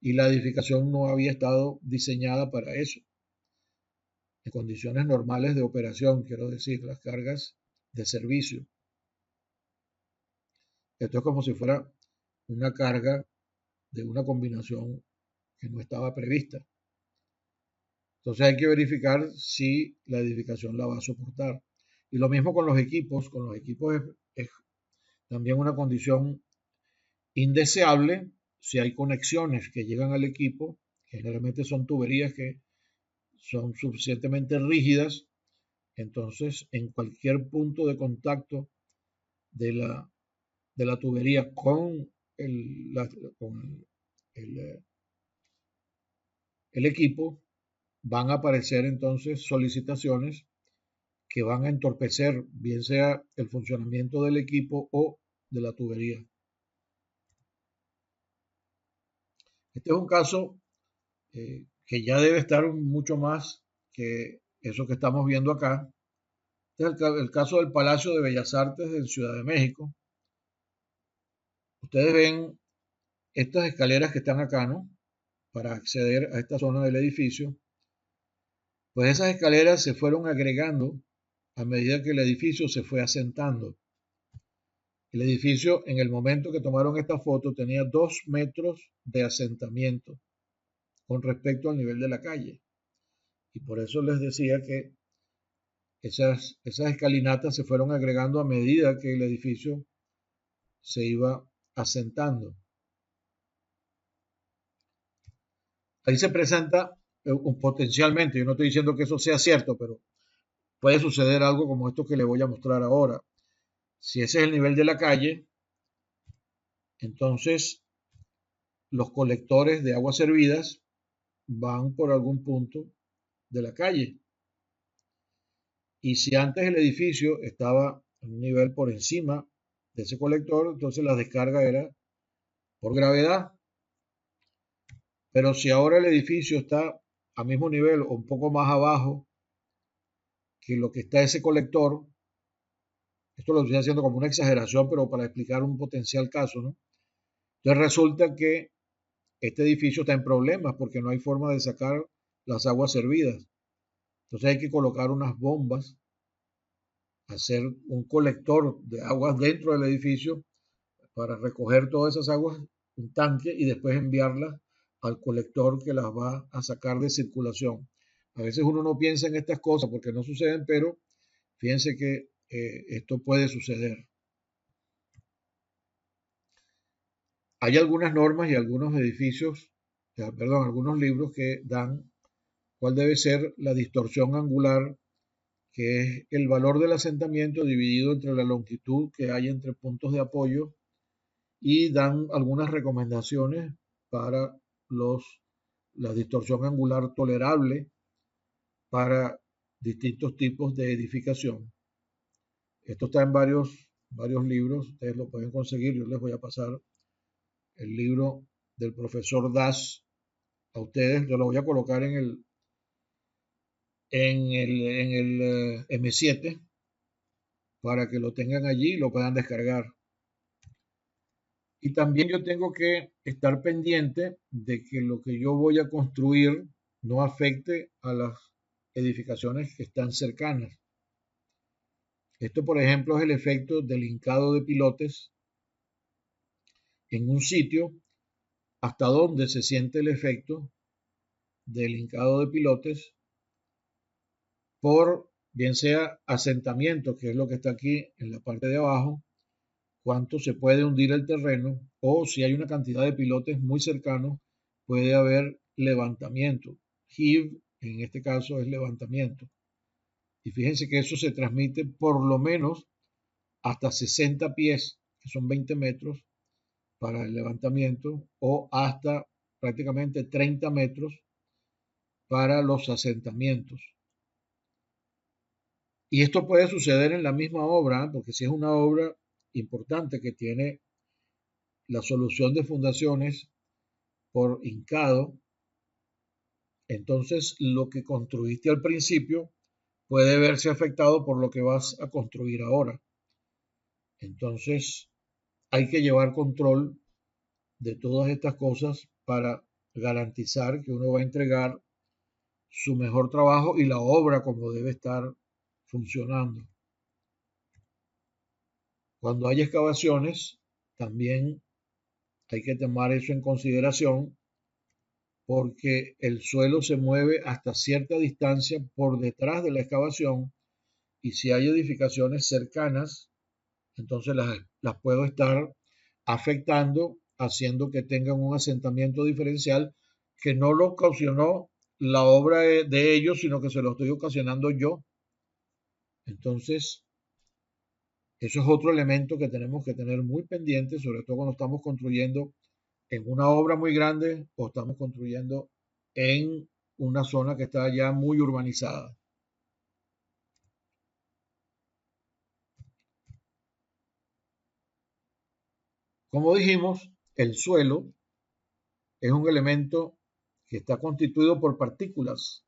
y la edificación no había estado diseñada para eso. En condiciones normales de operación, quiero decir, las cargas de servicio. Esto es como si fuera una carga de una combinación que no estaba prevista. Entonces hay que verificar si la edificación la va a soportar. Y lo mismo con los equipos. Con los equipos es también una condición indeseable si hay conexiones que llegan al equipo. Generalmente son tuberías que son suficientemente rígidas. Entonces, en cualquier punto de contacto de la tubería con el equipo, van a aparecer entonces solicitaciones que van a entorpecer, bien sea el funcionamiento del equipo o de la tubería. Este es un caso que ya debe estar mucho más que eso que estamos viendo acá. Este es el caso del Palacio de Bellas Artes de Ciudad de México. Ustedes ven estas escaleras que están acá, ¿no? Para acceder a esta zona del edificio. Pues esas escaleras se fueron agregando a medida que el edificio se fue asentando. El edificio, en el momento que tomaron esta foto, tenía 2 metros de asentamiento con respecto al nivel de la calle. Y por eso les decía que esas escalinatas se fueron agregando a medida que el edificio se iba asentando. Ahí se presenta potencialmente, yo no estoy diciendo que eso sea cierto, pero puede suceder algo como esto que le voy a mostrar ahora. Si ese es el nivel de la calle, entonces los colectores de aguas servidas van por algún punto de la calle. Y si antes el edificio estaba en un nivel por encima de ese colector, entonces la descarga era por gravedad. Pero si ahora el edificio está al mismo nivel o un poco más abajo que lo que está ese colector, esto lo estoy haciendo como una exageración, pero para explicar un potencial caso, ¿no? Entonces resulta que este edificio está en problemas porque no hay forma de sacar las aguas servidas. Entonces hay que colocar unas bombas, hacer un colector de aguas dentro del edificio para recoger todas esas aguas, un tanque, y después enviarlas al colector que las va a sacar de circulación. A veces uno no piensa en estas cosas porque no suceden, pero fíjense que esto puede suceder. Hay algunas normas y algunos edificios, perdón, algunos libros que dan cuál debe ser la distorsión angular, que es el valor del asentamiento dividido entre la longitud que hay entre puntos de apoyo, y dan algunas recomendaciones para la distorsión angular tolerable para distintos tipos de edificación. Esto está en varios libros, ustedes lo pueden conseguir. Yo les voy a pasar el libro del profesor Das a ustedes. Yo lo voy a colocar en el M7 para que lo tengan allí y lo puedan descargar. Y también yo tengo que estar pendiente de que lo que yo voy a construir no afecte a las edificaciones que están cercanas. Esto, por ejemplo, es el efecto del hincado de pilotes en un sitio hasta dónde se siente el efecto del hincado de pilotes por bien sea asentamiento, que es lo que está aquí en la parte de abajo, cuánto se puede hundir el terreno, o si hay una cantidad de pilotes muy cercanos, puede haber levantamiento. Heave, en este caso, es levantamiento. Y fíjense que eso se transmite por lo menos hasta 60 pies, que son 20 metros, para el levantamiento, o hasta prácticamente 30 metros para los asentamientos. Y esto puede suceder en la misma obra, porque si es una obra importante que tiene la solución de fundaciones por hincado, entonces lo que construiste al principio puede verse afectado por lo que vas a construir ahora. Entonces hay que llevar control de todas estas cosas para garantizar que uno va a entregar su mejor trabajo y la obra como debe estar funcionando. Cuando hay excavaciones, también hay que tomar eso en consideración porque el suelo se mueve hasta cierta distancia por detrás de la excavación y si hay edificaciones cercanas, entonces las puedo estar afectando, haciendo que tengan un asentamiento diferencial que no lo ocasionó la obra de ellos, sino que se lo estoy ocasionando yo. Entonces, eso es otro elemento que tenemos que tener muy pendiente, sobre todo cuando estamos construyendo en una obra muy grande o estamos construyendo en una zona que está ya muy urbanizada. Como dijimos, el suelo es un elemento que está constituido por partículas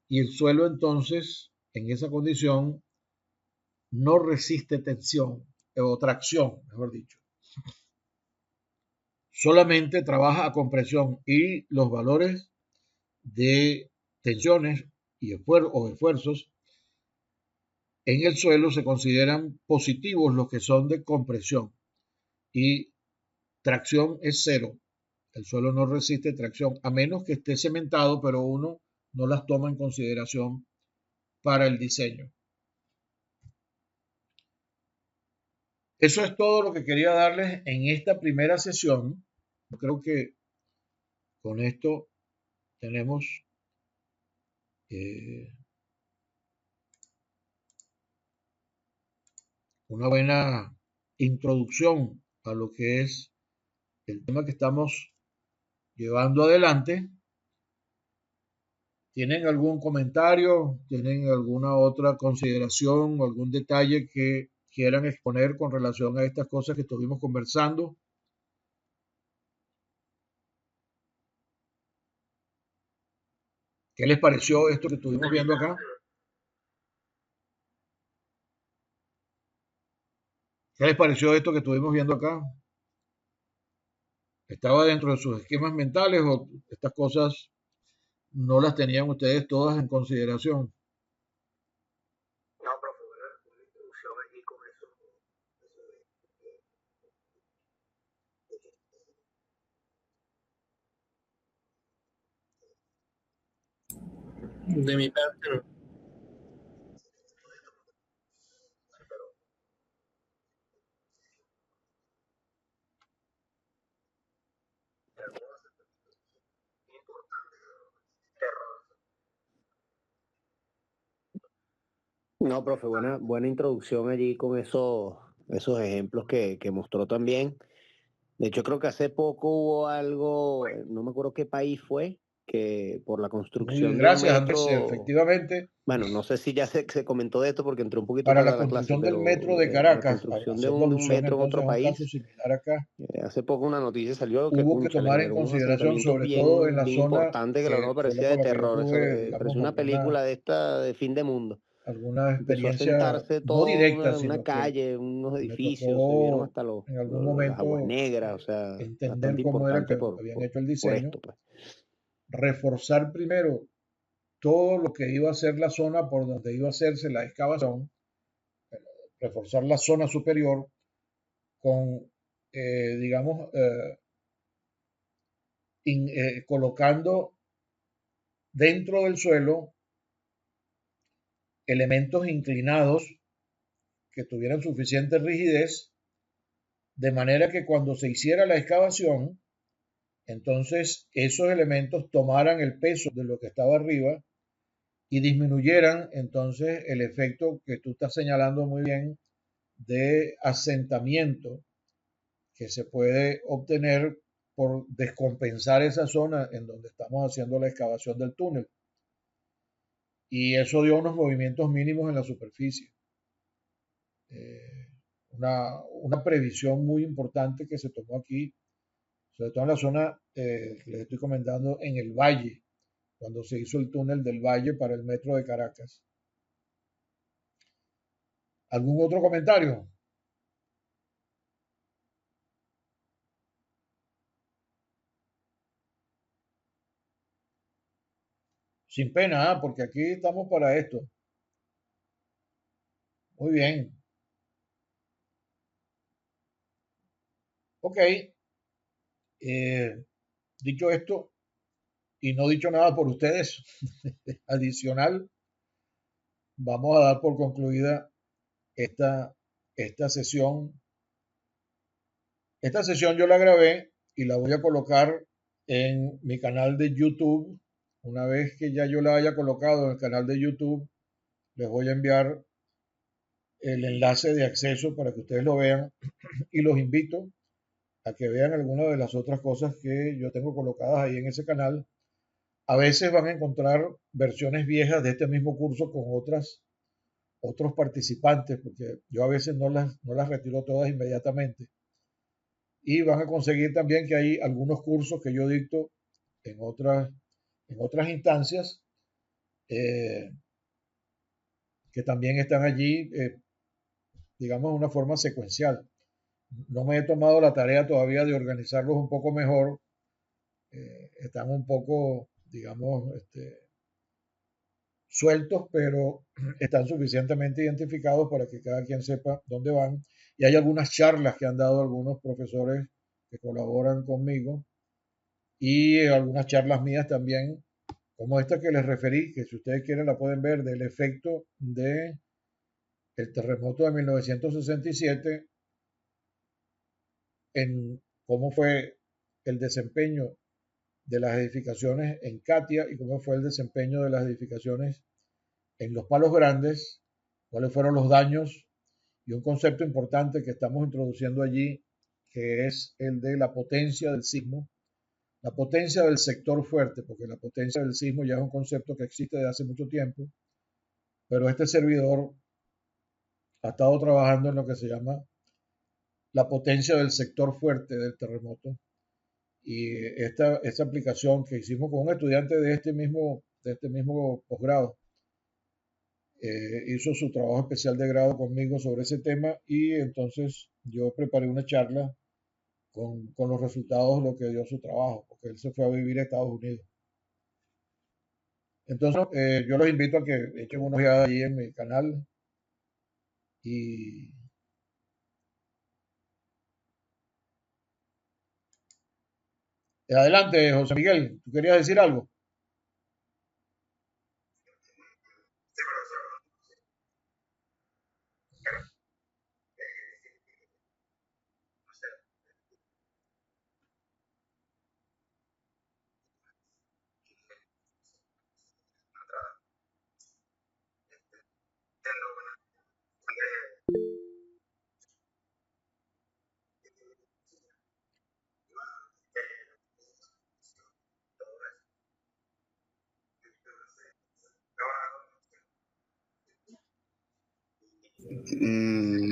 y el suelo entonces, en esa condición, no resiste tensión o tracción, mejor dicho. Solamente trabaja a compresión y los valores de tensiones y esfuerzos en el suelo se consideran positivos los que son de compresión y tracción es cero. El suelo no resiste tracción, a menos que esté cementado, pero uno no las toma en consideración para el diseño. Eso es todo lo que quería darles en esta primera sesión. Yo creo que con esto tenemos una buena introducción a lo que es el tema que estamos llevando adelante. ¿Tienen algún comentario? ¿Tienen alguna otra consideración o algún detalle que quieran exponer con relación a estas cosas que estuvimos conversando? ¿Qué les pareció esto que estuvimos viendo acá? ¿Qué les pareció esto que estuvimos viendo acá? ¿Estaba dentro de sus esquemas mentales o estas cosas no las tenían ustedes todas en consideración? No, profe, una introducción allí con eso. De mi parte, no. No, profe, buena introducción allí con esos ejemplos que mostró también. De hecho, creo que hace poco hubo algo, no me acuerdo qué país fue, que por la Muy construcción de un gracias, Andrés. metro, efectivamente, bueno, no sé si ya se comentó de esto porque entré un poquito para tarde la a la clase, construcción del pero metro de la Caracas, construcción de haciendo de un alusión metro en entonces otro a un caso país, similar acá, hace poco una noticia salió que, hubo que cónchale, tomar en generó unos consideración, asentamientos sobre todo en la bien zona importantes que la que verdad fue parecía con de la que yo terror, eso tuve, digamos, parecía una película de esta de fin de mundo. alguna Empezó a experiencia sentarse no toda directa, una sino que calle, unos me edificios, se vieron tocó hasta en algún las aguas momento negras, o sea, entender bastante cómo era importante que habían hecho el por diseño, esto, pues. reforzar primero todo lo que iba a ser la zona por donde iba a hacerse la excavación, reforzar la zona superior con, digamos, colocando dentro del suelo elementos inclinados que tuvieran suficiente rigidez, de manera que cuando se hiciera la excavación, entonces esos elementos tomaran el peso de lo que estaba arriba y disminuyeran entonces el efecto que tú estás señalando muy bien de asentamiento que se puede obtener por descompensar esa zona en donde estamos haciendo la excavación del túnel. Y eso dio unos movimientos mínimos en la superficie. Una previsión muy importante que se tomó aquí, sobre todo en la zona que les estoy comentando, en el valle, cuando se hizo el túnel del valle para el metro de Caracas. ¿Algún otro comentario? Sin pena, porque aquí estamos para esto. Muy bien. Ok. Dicho esto, y no dicho nada por ustedes, adicional, vamos a dar por concluida esta sesión. Esta sesión yo la grabé y la voy a colocar en mi canal de YouTube. Una vez que ya yo la haya colocado en el canal de YouTube, les voy a enviar el enlace de acceso para que ustedes lo vean y los invito a que vean algunas de las otras cosas que yo tengo colocadas ahí en ese canal. A veces van a encontrar versiones viejas de este mismo curso con otros participantes, porque yo a veces no las retiro todas inmediatamente. Y van a conseguir también que hay algunos cursos que yo dicto en otras instancias que también están allí, digamos, de una forma secuencial. No me he tomado la tarea todavía de organizarlos un poco mejor. Están un poco, digamos, sueltos, pero están suficientemente identificados para que cada quien sepa dónde van. Y hay algunas charlas que han dado algunos profesores que colaboran conmigo y algunas charlas mías también, como esta que les referí, que si ustedes quieren la pueden ver, del efecto de el terremoto de 1967 en cómo fue el desempeño de las edificaciones en Katia y cómo fue el desempeño de las edificaciones en los Palos Grandes, cuáles fueron los daños y un concepto importante que estamos introduciendo allí, que es el de la potencia del sismo, la potencia del sector fuerte, porque la potencia del sismo ya es un concepto que existe desde hace mucho tiempo, pero este servidor ha estado trabajando en lo que se llama la potencia del sector fuerte del terremoto. Y esta aplicación que hicimos con un estudiante de este mismo posgrado, hizo su trabajo especial de grado conmigo sobre ese tema y entonces yo preparé una charla con los resultados de lo que dio su trabajo, porque él se fue a vivir a Estados Unidos. Entonces, yo los invito a que echen una ojeada ahí en mi canal y adelante, José Miguel, ¿tú querías decir algo?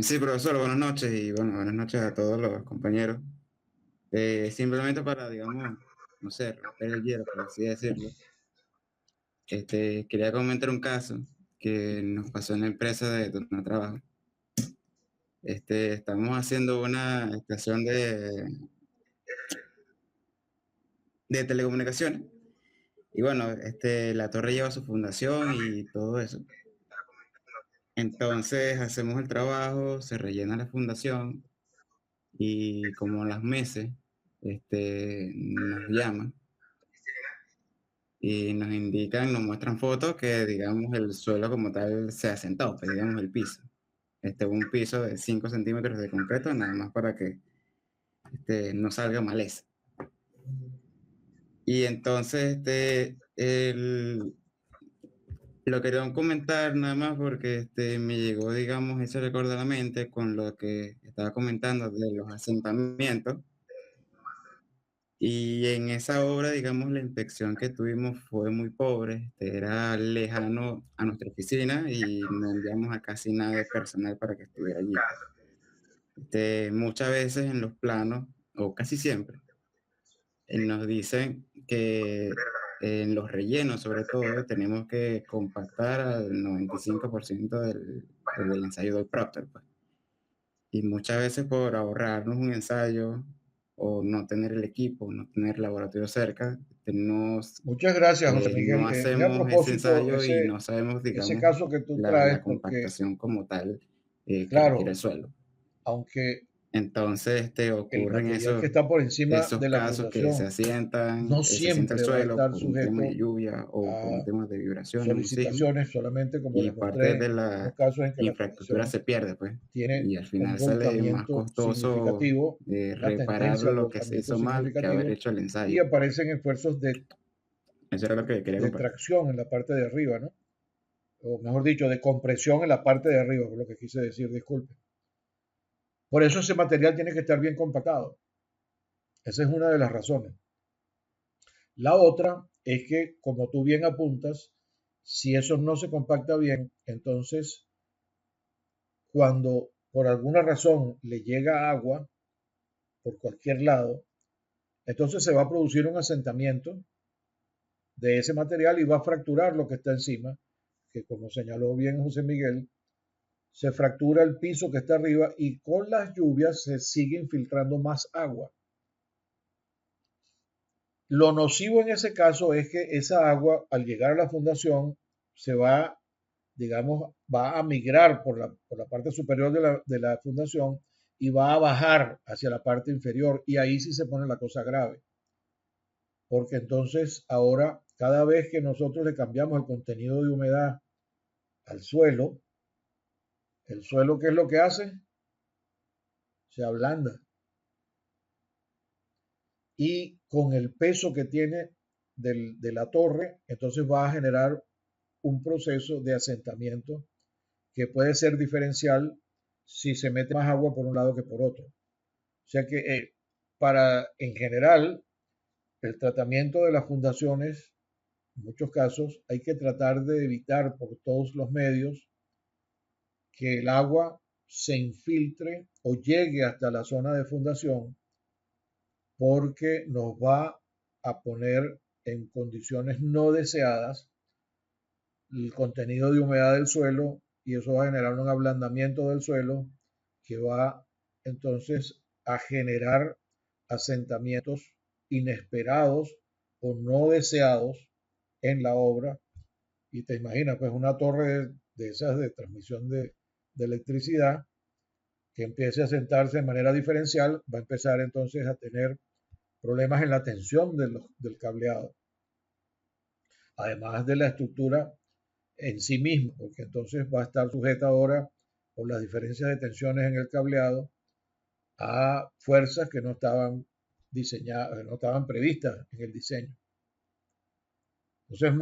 Sí, profesor, buenas noches y bueno, buenas noches a todos los compañeros. Simplemente para, digamos, no sé, romper el hielo, por así decirlo. Quería comentar un caso que nos pasó en la empresa de donde trabajo. Estamos haciendo una estación de telecomunicaciones y bueno, la torre lleva su fundación y todo eso. Entonces hacemos el trabajo, se rellena la fundación y como a los meses nos llaman y nos indican, nos muestran fotos que, digamos, el suelo como tal se asentó, pues, digamos, el piso. Un piso de 5 centímetros de concreto, nada más para que no salga maleza. Y entonces, lo quería comentar nada más porque me llegó, digamos, ese recuerdo a la mente con lo que estaba comentando de los asentamientos. Y en esa obra, digamos, la inspección que tuvimos fue muy pobre, era lejano a nuestra oficina y no enviamos a casi nada de personal para que estuviera allí. Muchas veces en los planos, o casi siempre, nos dicen que en los rellenos, sobre todo, tenemos que compactar al 95% del ensayo del Proctor, pues. Y muchas veces por ahorrarnos un ensayo o no tener el equipo, no tener el laboratorio cerca, Muchas gracias, José no Miguel. Es a hacemos ese propósito ensayo y no sabemos, ese digamos, caso que tú traes, la porque, compactación como tal que requiere claro, el suelo. aunque Entonces, el ocurren material que está por encima esos de la casos que fundación se asienta el no siempre va a suelo estar por un tema de sujeto lluvia o por un a tema de vibraciones, un sismo, solicitaciones, solamente como y les parte mostré de en algunos la casos en que la infraestructura fundación se pierde, pues, tiene y al un final sale más volcamiento costoso significativo, una reparar tendencia al lo que se volcamiento hizo mal que haber significativo, hecho el y ensayo. aparecen esfuerzos Eso era lo que quería de compartir. tracción en la parte de arriba, ¿no? O mejor dicho, de compresión en la parte de arriba, es lo que quise decir, disculpe. Por eso ese material tiene que estar bien compactado. Esa es una de las razones. La otra es que, como tú bien apuntas, si eso no se compacta bien, entonces cuando por alguna razón le llega agua por cualquier lado, entonces se va a producir un asentamiento de ese material y va a fracturar lo que está encima, que como señaló bien José Miguel, se fractura el piso que está arriba y con las lluvias se sigue infiltrando más agua. Lo nocivo en ese caso es que esa agua, al llegar a la fundación, se va, digamos, va a migrar por la parte superior de la fundación y va a bajar hacia la parte inferior. Y ahí sí se pone la cosa grave. Porque entonces ahora, cada vez que nosotros le cambiamos el contenido de humedad al suelo, el suelo, ¿qué es lo que hace? Se ablanda. Y con el peso que tiene de la torre, entonces va a generar un proceso de asentamiento que puede ser diferencial si se mete más agua por un lado que por otro. O sea que en general, el tratamiento de las fundaciones, en muchos casos, hay que tratar de evitar por todos los medios que el agua se infiltre o llegue hasta la zona de fundación, porque nos va a poner en condiciones no deseadas el contenido de humedad del suelo, y eso va a generar un ablandamiento del suelo que va entonces a generar asentamientos inesperados o no deseados en la obra. Y te imaginas, pues una torre de esas de transmisión de electricidad que empiece a sentarse de manera diferencial, va a empezar entonces a tener problemas en la tensión del cableado, además de la estructura en sí misma, porque entonces va a estar sujeta ahora por las diferencias de tensiones en el cableado a fuerzas que no estaban diseñadas, no estaban previstas en el diseño. Entonces es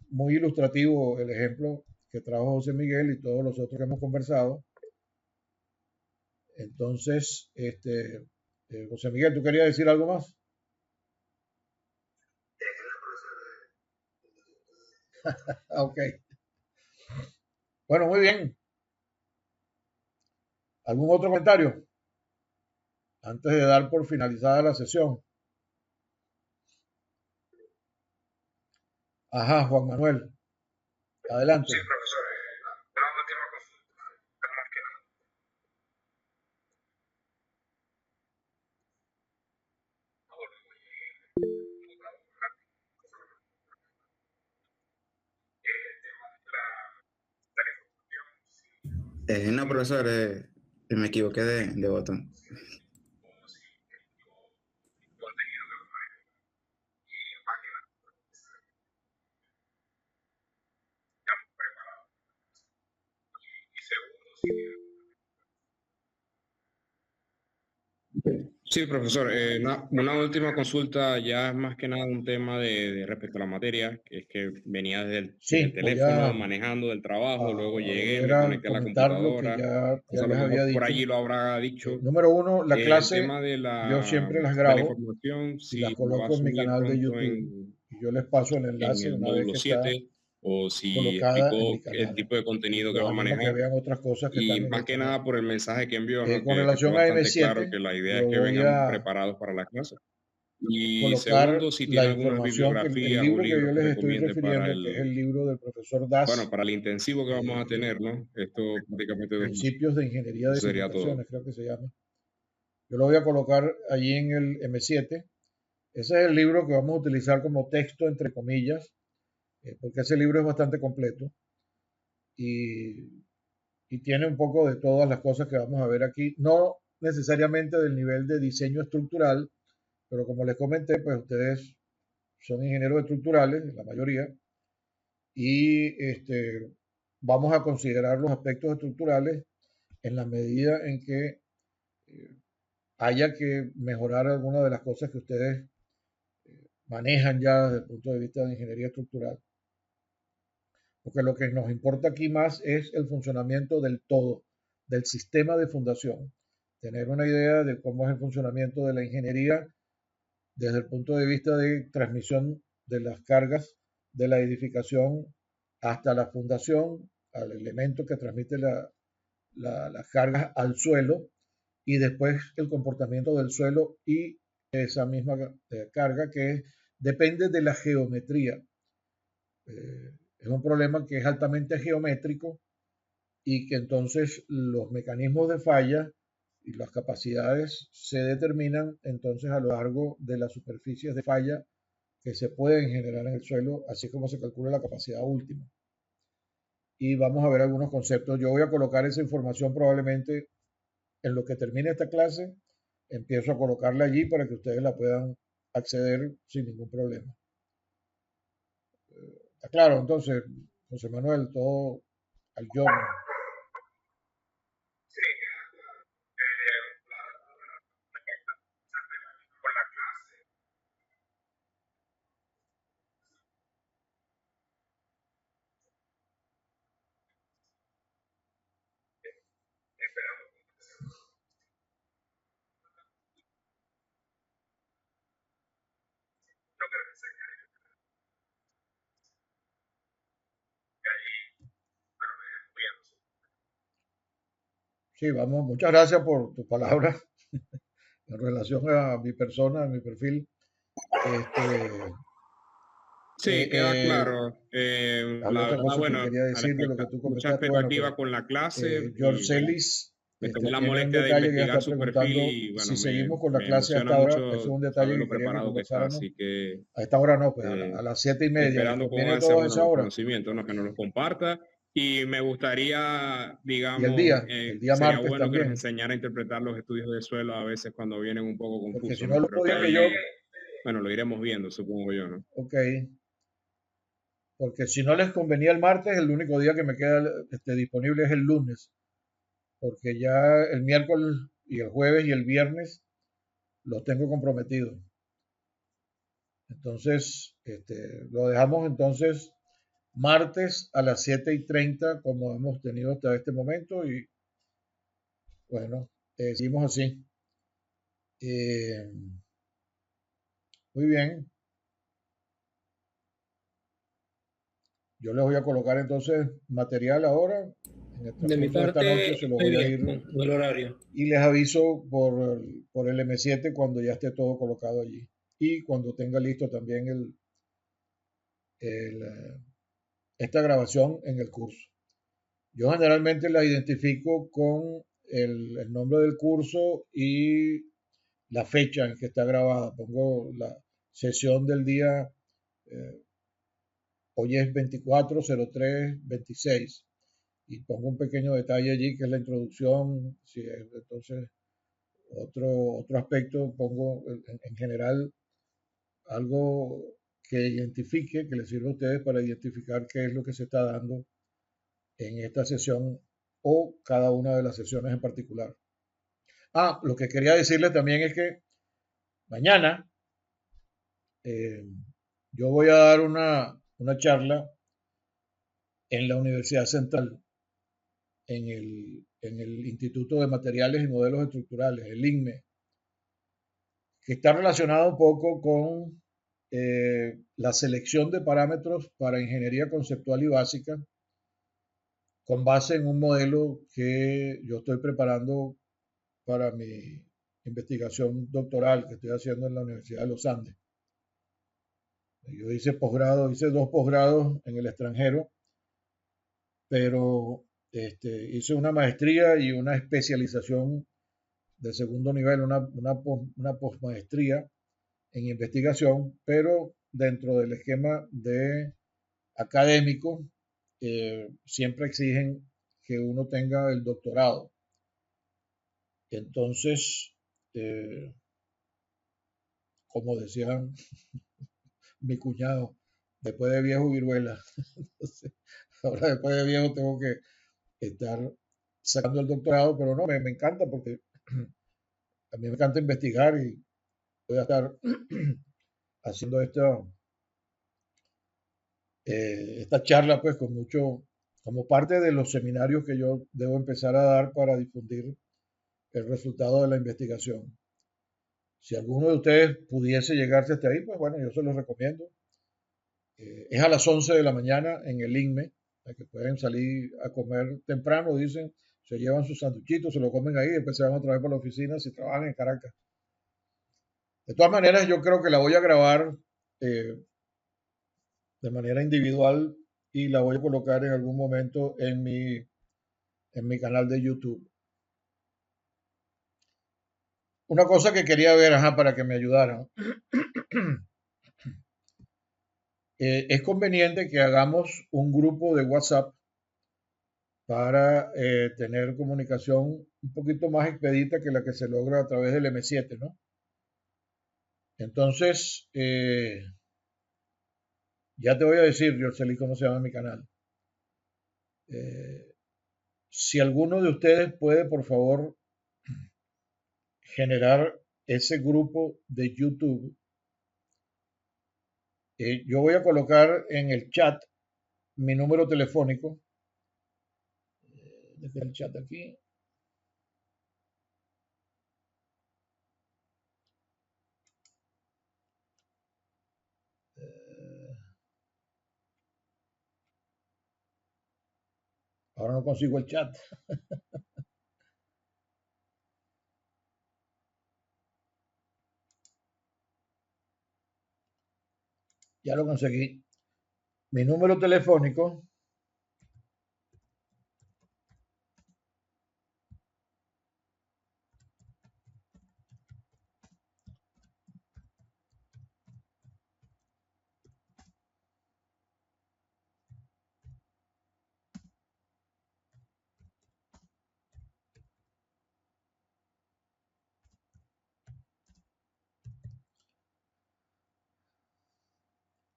muy ilustrativo el ejemplo que trajo José Miguel y todos los otros que hemos conversado. Entonces, José Miguel, ¿tú querías decir algo más? Ok. Bueno, muy bien. ¿Algún otro comentario antes de dar por finalizada la sesión? Ajá, Juan Manuel, adelante. Sí, profesor. Una última consulta. Más que nada. El tema de la información, No, profesor, me equivoqué de botón. o si el contenido que fue y página. Sí, profesor. Una última consulta, ya es más que nada un tema de respecto a la materia, que es que venía desde el Sí, voy teléfono, manejando del trabajo, luego a llegué, volver me a conecté a la comentar lo que computadora, ya entonces a lo les había mejor por dicho. allí lo habrá dicho. Número uno, la El clase tema yo siempre las de la grabo información, y las si la va a coloco en mi subir canal de pronto YouTube y yo les paso el en enlace el una vez módulo que está 7 o si colocada en mi explicó el canal. tipo de contenido que Los va a animo a que manejar. vean otras cosas que están Y en más el que canal. nada por el mensaje que envió, ¿no? Con Que fue relación a bastante claro M7, que la idea es yo que voy vengan a preparados para la clase. Y colocar segundo, si la tiene algunas información, que el bibliografías o libro que libros yo que les estoy recomiende para refiriendo, que es el libro del profesor Das, para el intensivo que vamos a tener, ¿no? Esto prácticamente Principios de Ingeniería de eso sería todo. Comunicaciones, creo que se llama. Yo lo voy a colocar allí en el M7. Ese es el libro que vamos a utilizar como texto, entre comillas, porque ese libro es bastante completo y, y tiene un poco de todas las cosas que vamos a ver aquí. No necesariamente del nivel de diseño estructural, pero como les comenté, pues ustedes son ingenieros estructurales, la mayoría, y vamos a considerar los aspectos estructurales en la medida en que haya que mejorar algunas de las cosas que ustedes manejan ya desde el punto de vista de ingeniería estructural. Porque lo que nos importa aquí más es el funcionamiento del todo, del sistema de fundación. Tener una idea de cómo es el funcionamiento de la ingeniería desde el punto de vista de transmisión de las cargas de la edificación hasta la fundación, al elemento que transmite las cargas al suelo y después el comportamiento del suelo y esa misma carga que depende de la geometría. Es un problema que es altamente geométrico y que entonces los mecanismos de falla y las capacidades se determinan entonces a lo largo de las superficies de falla que se pueden generar en el suelo, así como se calcula la capacidad última. Y vamos a ver algunos conceptos. Yo voy a colocar esa información probablemente en lo que termine esta clase. Empiezo a colocarla allí para que ustedes la puedan acceder sin ningún problema. ¿Está claro? Entonces, José Manuel, todo al giorno. Sí, con la clase. Esperamos. Lo que les enseñaré. Y ahí, bueno, bien. Sí, vamos, muchas gracias por tus palabras en relación a mi persona, a mi perfil. Sí, queda claro. Había La otra verdad, cosa que bueno, quería decir de lo que tú mucha comentaste. Bueno, que expectativa con la clase George y bueno, Celis me tomé la tiene un molestia de detalle que ya investigar está su perfil preguntando y bueno, si seguimos con la me clase emociona hasta ahora. Eso es mucho un detalle saber que lo quería que preparado que está, conversáramos. así que A esta hora no, pues a las 7:30. ¿Les esperando con conviene a ansia, todos bueno, esa los hora? conocimientos, ¿no? Que nos los comparta y me gustaría, Y el digamos, día sería martes bueno que nos también. enseñara a interpretar los estudios de suelo a veces cuando vienen un poco Porque si confusos, no, ¿no? el Creo otro que día que ahí, yo, bueno, lo iremos viendo, supongo yo, ¿no? ok, porque si no les convenía el martes, el único día que me queda disponible es el lunes, porque ya el miércoles y el jueves y el viernes los tengo comprometidos. Entonces, lo dejamos entonces martes a las 7:30 como hemos tenido hasta este momento y bueno, seguimos así. Eh, muy bien, yo les voy a colocar entonces material ahora. En el De mi transcurso de esta noche parte, se lo estoy voy a bien ir con el horario. y les aviso por el M7 cuando ya esté todo colocado allí y cuando tenga listo también esta grabación en el curso. Yo generalmente la identifico con el nombre del curso y la fecha en que está grabada. Pongo la sesión del día, hoy es 24/03/26 y pongo un pequeño detalle allí que es la introducción. Si es, entonces, otro aspecto, pongo en general algo que identifique, que les sirva a ustedes para identificar qué es lo que se está dando en esta sesión o cada una de las sesiones en particular. Lo que quería decirles también es que mañana yo voy a dar una charla en la Universidad Central, en el Instituto de Materiales y Modelos Estructurales, el INME, que está relacionado un poco con la selección de parámetros para ingeniería conceptual y básica, con base en un modelo que yo estoy preparando para mi investigación doctoral que estoy haciendo en la Universidad de los Andes. Yo hice posgrado, hice 2 posgrados en el extranjero, pero hice una maestría y una especialización de segundo nivel, una postmaestría en investigación, pero dentro del esquema de académico, siempre exigen que uno tenga el doctorado. Entonces, como decía mi cuñado, después de viejo viruela. Entonces, ahora después de viejo tengo que estar sacando el doctorado, pero no, me encanta porque a mí me encanta investigar y voy a estar haciendo esta charla pues con mucho, como parte de los seminarios que yo debo empezar a dar para difundir el resultado de la investigación. Si alguno de ustedes pudiese llegarse hasta ahí, pues bueno, yo se los recomiendo. Es a las 11 de la mañana en el INME, que pueden salir a comer temprano, dicen, se llevan sus sanduchitos, se lo comen ahí, después se van otra vez por la oficina si trabajan en Caracas. De todas maneras, yo creo que la voy a grabar de manera individual y la voy a colocar en algún momento en mi canal de YouTube. Una cosa que quería ver, para que me ayudaran. Es conveniente que hagamos un grupo de WhatsApp para tener comunicación un poquito más expedita que la que se logra a través del M7, ¿no? Entonces, ya te voy a decir, Yorceli, cómo se llama mi canal. Si alguno de ustedes puede, por favor, generar ese grupo de YouTube, yo voy a colocar en el chat mi número telefónico. Desde el chat aquí. Ahora no consigo el chat. Ya lo conseguí. Mi número telefónico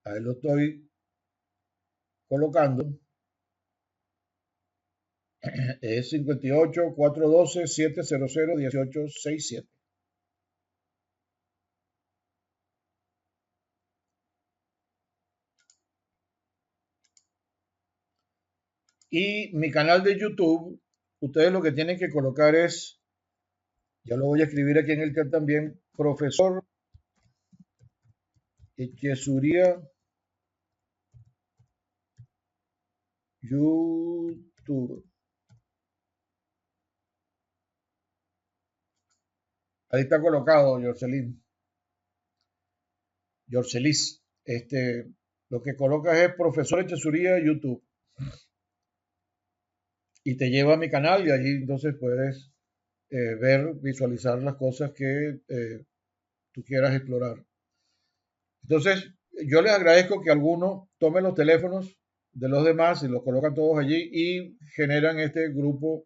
ahí lo estoy colocando. Es 58-412-700-1867. Y mi canal de YouTube, ustedes lo que tienen que colocar es, ya lo voy a escribir aquí en el chat también, Profesor Echesuría YouTube. Ahí está colocado, Yorcelis. Lo que colocas es Profesor Echesuría YouTube. Y te lleva a mi canal y allí entonces puedes visualizar las cosas que tú quieras explorar. Entonces, yo les agradezco que algunos tomen los teléfonos de los demás y los colocan todos allí y generan este grupo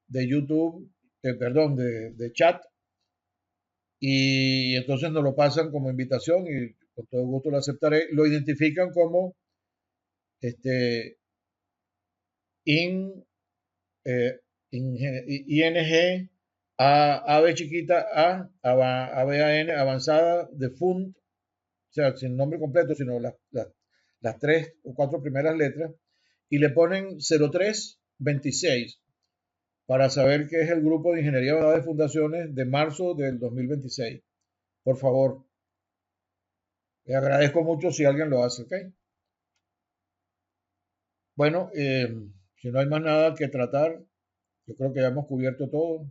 de YouTube, de chat, y entonces nos lo pasan como invitación y con todo gusto lo aceptaré. Lo identifican como in ING, AB chiquita ABAN avanzada de Fund, o sea, sin nombre completo, sino las 3 o 4 primeras letras, y le ponen 0326 para saber qué es el grupo de ingeniería avanzada de fundaciones de marzo del 2026. Por favor, le agradezco mucho si alguien lo hace, ¿ok? Bueno, si no hay más nada que tratar, yo creo que ya hemos cubierto todo.